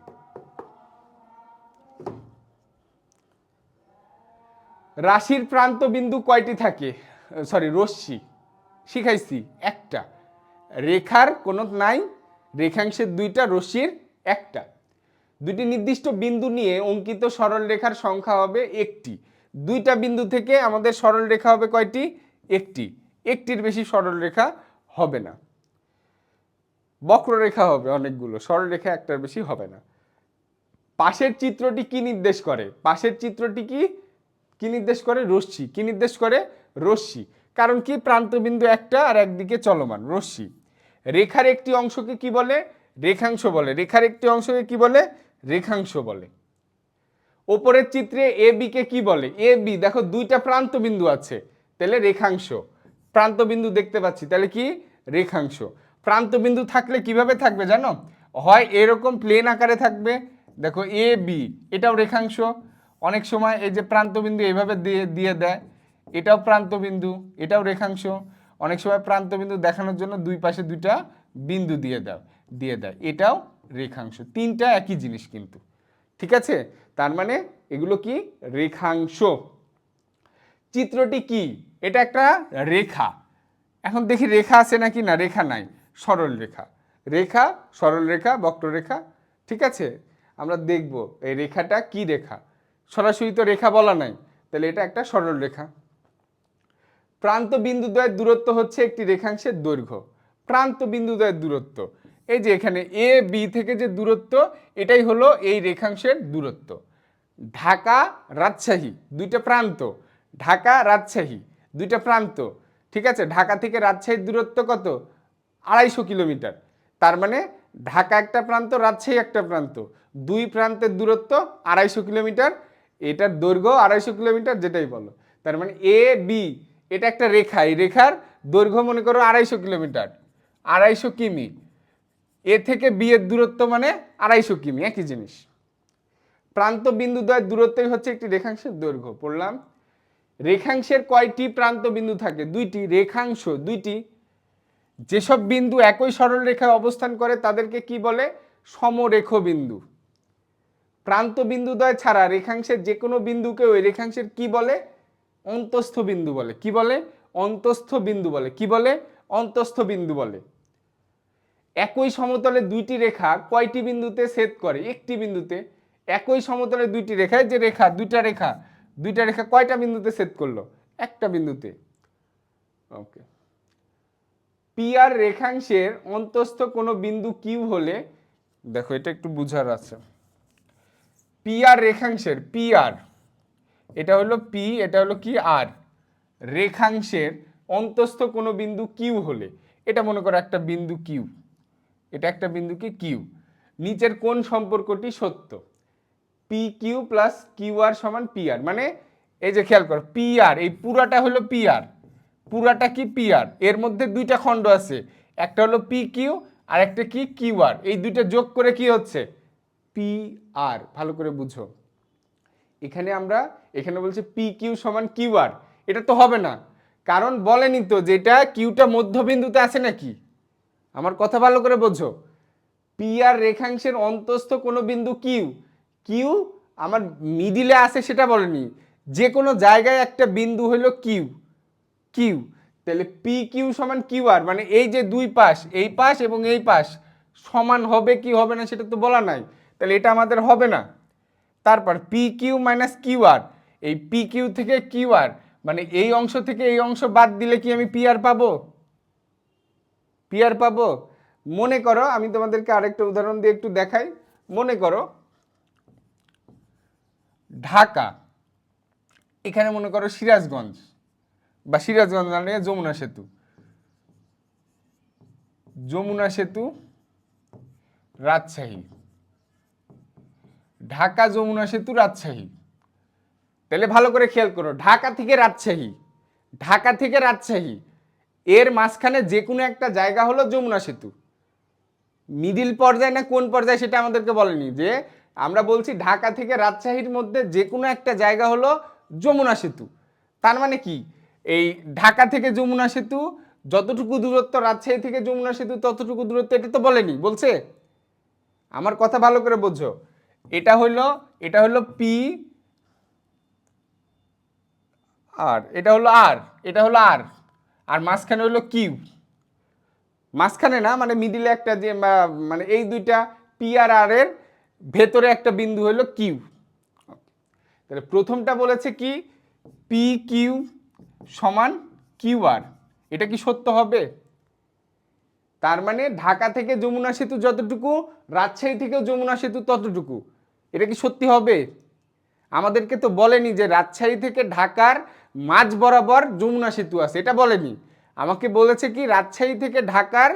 রাশির প্রান্ত বিন্দু কয়টি থাকে? সরি, রশ্মি শিখাইছি একটা, রেখার কোনো নাই, রেখাংশের দুইটা, রশ্মির একটা। দুটি নির্দিষ্ট বিন্দু নিয়ে অঙ্কিত সরল রেখার সংখ্যা হবে একটি। দুইটা বিন্দু থেকে আমাদের সরল রেখা হবে কয়টি? একটি। একটির বেশি সরল রেখা হবে না। বক্ররেখা হবে অনেকগুলো, সরল রেখা একটার বেশি হবে না। পাশের চিত্রটি কি নির্দেশ করে? পাশের চিত্রটি কি নির্দেশ করে? রশ্মি। কি নির্দেশ করে? রশ্মি। কারণ কি? প্রান্তবিন্দু একটা আর একদিকে চলমান, রশ্মি। রেখার একটি অংশকে কি বলে? রেখাংশ বলে। রেখার একটি অংশকে কি বলে? রেখাংশ বলে। ওপরের চিত্রে এ বি কে কি বলে? এ বি, দেখো দুইটা প্রান্ত বিন্দু আছে, তাহলে রেখাংশ। প্রান্ত বিন্দু দেখতে পাচ্ছি, তাহলে কি? রেখাংশ। প্রান্ত বিন্দু থাকলে কিভাবে থাকবে জানো? হয় এরকম প্লেন আকারে থাকবে, দেখো এ বি, এটাও রেখাংশ। অনেক সময় এই যে প্রান্ত বিন্দু এইভাবে দিয়ে দেয়, এটাও প্রান্ত বিন্দু, এটাও রেখাংশ। অনেক সময় প্রান্ত বিন্দু দেখানোর জন্য দুই পাশে দুইটা বিন্দু দিয়ে দেয়, এটাও রেখাংশ। তিনটা একই জিনিস কিন্তু, ঠিক আছে? তার মানে এগুলো কি? রেখাংশ। চিত্রটি কি? এটা একটা রেখা। এখন দেখি রেখা আছে নাকি না। রেখা নাই, সরল রেখা। রেখা, সরল রেখা, বক্ররেখা, ঠিক আছে? আমরা দেখব এই রেখাটা কি রেখা। সরাসরি তো রেখা বলা নাই, তাহলে এটা একটা সরল রেখা। প্রান্ত বিন্দুদ্বয়ের দূরত্ব হচ্ছে একটি রেখাংশের দৈর্ঘ্য। প্রান্ত বিন্দুদ্বয়ের দূরত্ব, এই যে এখানে এ বি থেকে যে দূরত্ব, এটাই হলো এই রেখাংশের দূরত্ব। ঢাকা রাজশাহী দুইটা প্রান্ত, ঢাকা রাজশাহী দুইটা প্রান্ত, ঠিক আছে? ঢাকা থেকে রাজশাহীর দূরত্ব কত? 250 কিলোমিটার। তার মানে ঢাকা একটা প্রান্ত, রাজশাহী একটা প্রান্ত, দুই প্রান্তের দূরত্ব 250 কিলোমিটার। এটার দৈর্ঘ্য 250 কিলোমিটার, যেটাই বলো। তার মানে এ বি, এটা একটা রেখা, এই রেখার দৈর্ঘ্য মনে করো 250 কিলোমিটার, 250 কিমি। এ থেকে বি এর দূরত্ব মানে 250 কিমি, একই জিনিস। প্রান্ত বিন্দুদ্বয়ের দূরত্বই হচ্ছে একটি রেখাংশের দৈর্ঘ্য, পড়লাম। রেখাংশের কয়টি প্রান্ত বিন্দু থাকে? দুইটি। রেখাংশ দুইটি। যেসব বিন্দু একই সরল রেখায় অবস্থান করে তাদেরকে কি বলে? সমরেখ বিন্দু। প্রান্ত বিন্দুদ্বয় ছাড়া রেখাংশের যে কোনো বিন্দুকে ওই রেখাংশের কি বলে? অন্তস্থ বিন্দু বলে। কি বলে? অন্তস্থ বিন্দু বলে। কি বলে? অন্তস্থ বিন্দু বলে। একই সমতলে দুইটি রেখা কয়টি বিন্দুতে ছেদ করে? একটি বিন্দুতে। একই সমতলে দুইটি রেখায় যে রেখা, দুইটা রেখা কয়টা বিন্দুতে ছেদ করলো? একটা বিন্দুতে। ওকে। পি আর রেখাংশের অন্তস্থ কোনো বিন্দু কিউ হলে, দেখো এটা একটু বুঝার আছে। পি আর রেখাংশের, পি আর এটা হলো পি, এটা হলো কি আর, রেখাংশের অন্তস্থ কোনো বিন্দু কিউ হলে, এটা মনে করো একটা বিন্দু কিউ, এটা একটা বিন্দু কি? কিউ। নিচের কোন সম্পর্কটি সত্য? P Q plus Q R সমান পি আর। মানে এই যে খেয়াল করো, পি আর এই পুরাটা হলো পি আর, পুরাটা কি? P R. এর মধ্যে দুইটা খণ্ড আছে, একটা হলো পি কিউ আর একটা কি? Q R. এই দুইটা যোগ করে কি হচ্ছে? P R. ভালো করে বুঝো। এখানে বলছে পি কিউ সমান কিউ আর, এটা তো হবে না, কারণ বলেনি তো যেটা কিউটা মধ্যবিন্দুতে আছে নাকি। আমার কথা ভালো করে বোঝো। পি আর রেখাংশের অন্তস্থ কোনো বিন্দু কিউ, কিউ আমার মিডিলে আছে সেটা বলেনি, যে কোনো জায়গায় একটা বিন্দু হলো কিউ, কিউ। তাহলে পি কিউ সমান কিউ আর, মানে এই যে দুই পাশ, এই পাশ এবং এই পাশ সমান হবে কি হবে না সেটা তো বলা নাই, তাহলে এটা আমাদের হবে না। তারপর P Q minus Q R, এই পি কিউ থেকে কিউ আর, মানে এই অংশ থেকে এই অংশ বাদ দিলে কি আমি পি আর পাবো? পি আর পাবো? মনে করো, আমি তোমাদেরকে আরেকটা উদাহরণ দিয়ে একটু দেখাই। মনে করো ঢাকা, এখানে মনে করো সিরাজগঞ্জ, বা সিরাজগঞ্জ মানে যমুনা সেতু, যমুনা সেতু রাজশাহী, ঢাকা যমুনা সেতু রাজশাহী। তাহলে ভালো করে খেয়াল করো, ঢাকা থেকে রাজশাহী, ঢাকা থেকে রাজশাহী, এর মাঝখানে যে কোনো একটা জায়গা হলো যমুনা সেতু। মিডিল পর্যায়ে না কোন পর্যায়ে সেটা আমাদেরকে বলেনি, যে আমরা বলছি ঢাকা থেকে রাজশাহীর মধ্যে যে কোনো একটা জায়গা হলো যমুনা সেতু। তার মানে কি? এই ঢাকা থেকে যমুনা সেতু যতটুকু দূরত্ব রাজশাহী থেকে যমুনা সেতু ততটুকু দূরত্ব, এটা তো বলেনি, বলছে? আমার কথা ভালো করে বোঝো। এটা হলো পি আর এটা হলো আর, এটা হলো আর, আর মাঝখানে হলো কিউ। মাঝখানে না, মানে মিডিলে একটা যে মানে এই দুইটা পি আর আর এর ভেতরে একটা বিন্দু হলো কিউ। তাহলে প্রথমটা বলেছে কি পি কিউ সমান কিউ আর, এটা কি সত্য হবে? তার মানে ঢাকা থেকে যমুনা সেতু যতটুকু, রাজশাহী থেকেও যমুনা সেতু ততটুকু, এটা কি সত্যি হবে? আমাদেরকে তো বলেনি যে রাজশাহী থেকে ঢাকার মাঝ বরাবর যমুনা সেতু আছে, এটা বলেনি। আমাকে বলেছে কি রাজশাহী থেকে ঢাকার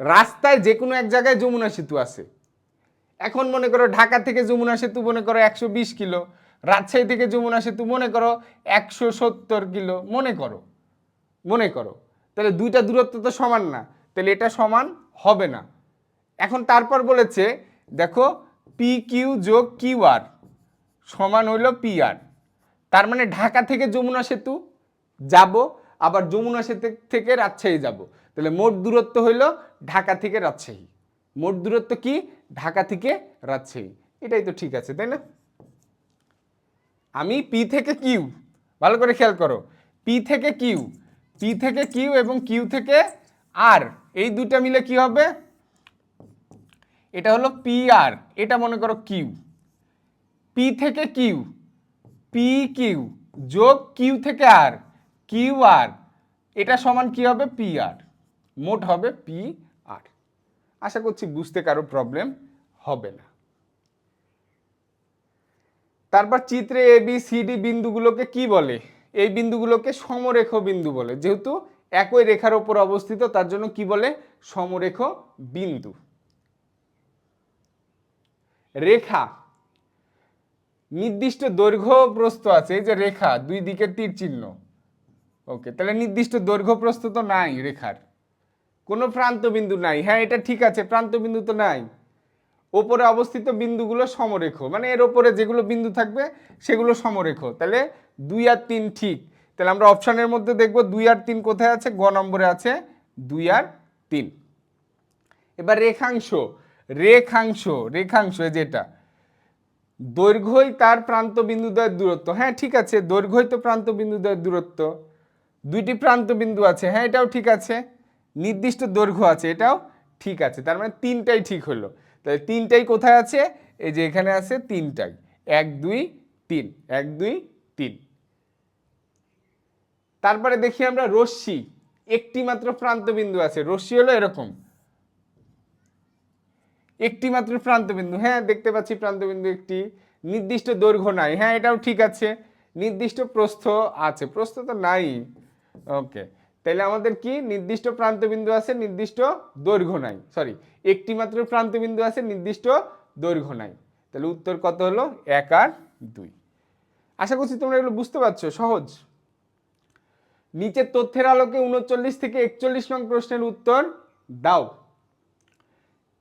রাস্তায় যে কোনো এক জায়গায় যমুনা সেতু আছে। এখন মনে করো ঢাকা থেকে যমুনা সেতু মনে করো 120 কিলো, রাজশাহী থেকে যমুনা সেতু মনে করো 170 কিলো, মনে করো তাহলে দুইটা দূরত্ব তো সমান না, তাহলে এটা সমান হবে না। এখন তারপর বলেছে দেখো পি কিউ যোগ কিউ আর সমান হইল পি আর। তার মানে ঢাকা থেকে যমুনা সেতু যাব, আবার যমুনা সেতু থেকে রাজশাহী যাব, তাহলে মোট দূরত্ব হইল ঢাকা থেকে রাজশাহী। মোট দূরত্ব কি? ঢাকা থেকে রাজশাহী। এটাই তো ঠিক আছে, তাই না? আমি পি থেকে কিউ, ভালো করে খেয়াল করো, পি থেকে কিউ এবং কিউ থেকে আর, এই দুটা মিলে কি হবে? এটা হলো পি আর, এটা মনে করো কিউ। পি থেকে কিউ, পি কিউ যোগ কিউ থেকে আর, কিউ আর, এটা সমান কি হবে? P R. মোট হবে পি আর। আশা করছি বুঝতে কারো প্রবলেম হবে না। তারপর চিত্রে এ বি সি ডি বিন্দুগুলোকে কি বলে? এই বিন্দুগুলোকে সমরেখ বিন্দু বলে, যেহেতু একই রেখার উপর অবস্থিত তার জন্য কি বলে? সমরেখ বিন্দু। রেখা নির্দিষ্ট দৈর্ঘ্য প্রস্থ আছে, এই যে রেখা দুই দিকে তীর চিহ্ন, ওকে, তাহলে নির্দিষ্ট দৈর্ঘ্য প্রস্থ তো নাই রেখার, কোনো প্রান্ত বিন্দু নাই। হ্যাঁ এটা ঠিক আছে, প্রান্ত বিন্দু তো নাই। ওপরে অবস্থিত বিন্দুগুলো সমরেখ, মানে এর ওপরে যেগুলো বিন্দু থাকবে সেগুলো সমরেখ, তাহলে 2 আর 3 ঠিক। তাহলে আমরা অপশনের মধ্যে দেখব 2 আর 3 কোথায় আছে? গ নম্বরে আছে 2 আর 3। এবার রেখাংশ, রেখাংশ যেটা দৈর্ঘ্যই তার প্রান্ত বিন্দুদ্বয়ের দূরত্ব। হ্যাঁ ঠিক আছে, দৈর্ঘ্যই তো প্রান্ত বিন্দুদ্বয়ের দূরত্ব। দুইটি প্রান্ত বিন্দু আছে, হ্যাঁ এটাও ঠিক আছে। নির্দিষ্ট দৈর্ঘ্য আছে, এটাও ঠিক আছে। তার মানে তিনটাই ঠিক হলো। তাহলে তিনটাই কোথায় আছে? এই যে এখানে আছে তিনটাই, 1 2 3, 1 2 3। তারপরে দেখি আমরা রশ্মি, একটি মাত্র প্রান্ত বিন্দু আছে। রশ্মি হলো এরকম, একটি মাত্র প্রান্ত বিন্দু। হ্যাঁ দেখতে পাচ্ছি প্রান্ত বিন্দু একটি, নির্দিষ্ট দৈর্ঘ্য নাই। হ্যাঁ এটাও ঠিক আছে। নির্দিষ্ট প্রস্থ আছে, প্রস্থ তো নাই। ওকে, তাহলে আমাদের কি নির্দিষ্ট প্রান্ত বিন্দু আছে, নির্দিষ্ট দৈর্ঘ্য নাই, সরি একটি মাত্র প্রান্ত বিন্দু আছে, নির্দিষ্ট দৈর্ঘ্য নাই। তাহলে উত্তর কত হলো? 1 আর 2। আশা করছি তোমরা এগুলো বুঝতে পারছো, সহজ। নিচের তথ্যের আলোকে 39 থেকে 41 নং প্রশ্নের উত্তর দাও।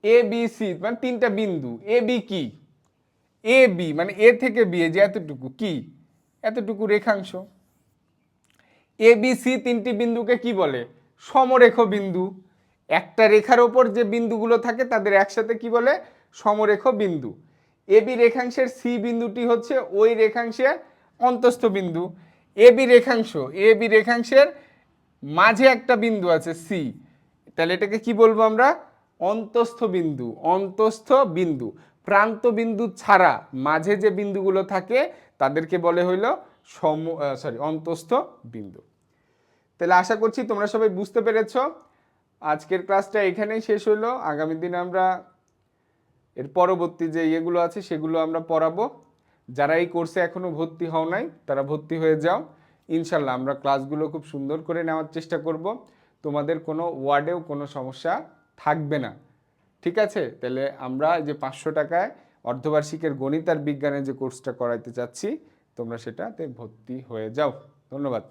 এ বি সি মানে তিনটা বিন্দু, এ বি কি? এ বি মানে এ থেকে বি, যে এতটুকু কি? এতটুকু রেখাংশ। এ বি সি তিনটি বিন্দুকে কি বলে? সমরেখ বিন্দু। একটা রেখার ওপর যে বিন্দুগুলো থাকে তাদের একসাথে কি বলে? সমরেখ বিন্দু। এ বি রেখাংশের সি বিন্দুটি হচ্ছে ওই রেখাংশের অন্তস্থ বিন্দু। এ বি রেখাংশের মাঝে একটা বিন্দু আছে সি, তাহলে এটাকে কি বলবো আমরা? অন্তস্থ বিন্দু। অন্তস্থ বিন্দু, প্রান্ত বিন্দু ছাড়া মাঝে যে বিন্দুগুলো থাকে তাদেরকে বলে হইল অন্তস্থ বিন্দু। তাহলে আশা করছি তোমরা সবাই বুঝতে পেরেছ। আজকের ক্লাসটা এখানেই শেষ হলো। আগামী দিনে আমরা এর পরবর্তী যে ইয়েগুলো আছে সেগুলো আমরা পড়াবো। যারা এই কোর্সে এখনো ভর্তি হও নাই তারা ভর্তি হয়ে যাও। ইনশাল্লাহ আমরা ক্লাসগুলো খুব সুন্দর করে নেওয়ার চেষ্টা করব, তোমাদের কোনো ওয়ার্ডেও কোনো সমস্যা থাকবে না। ঠিক আছে, তাহলে আমরা যে 500 টাকায় অর্ধবার্ষিকের গণিত আর বিজ্ঞানের যে কোর্সটা করাইতে চাচ্ছি তোমরা সেটাতে ভর্তি হয়ে যাও। ধন্যবাদ।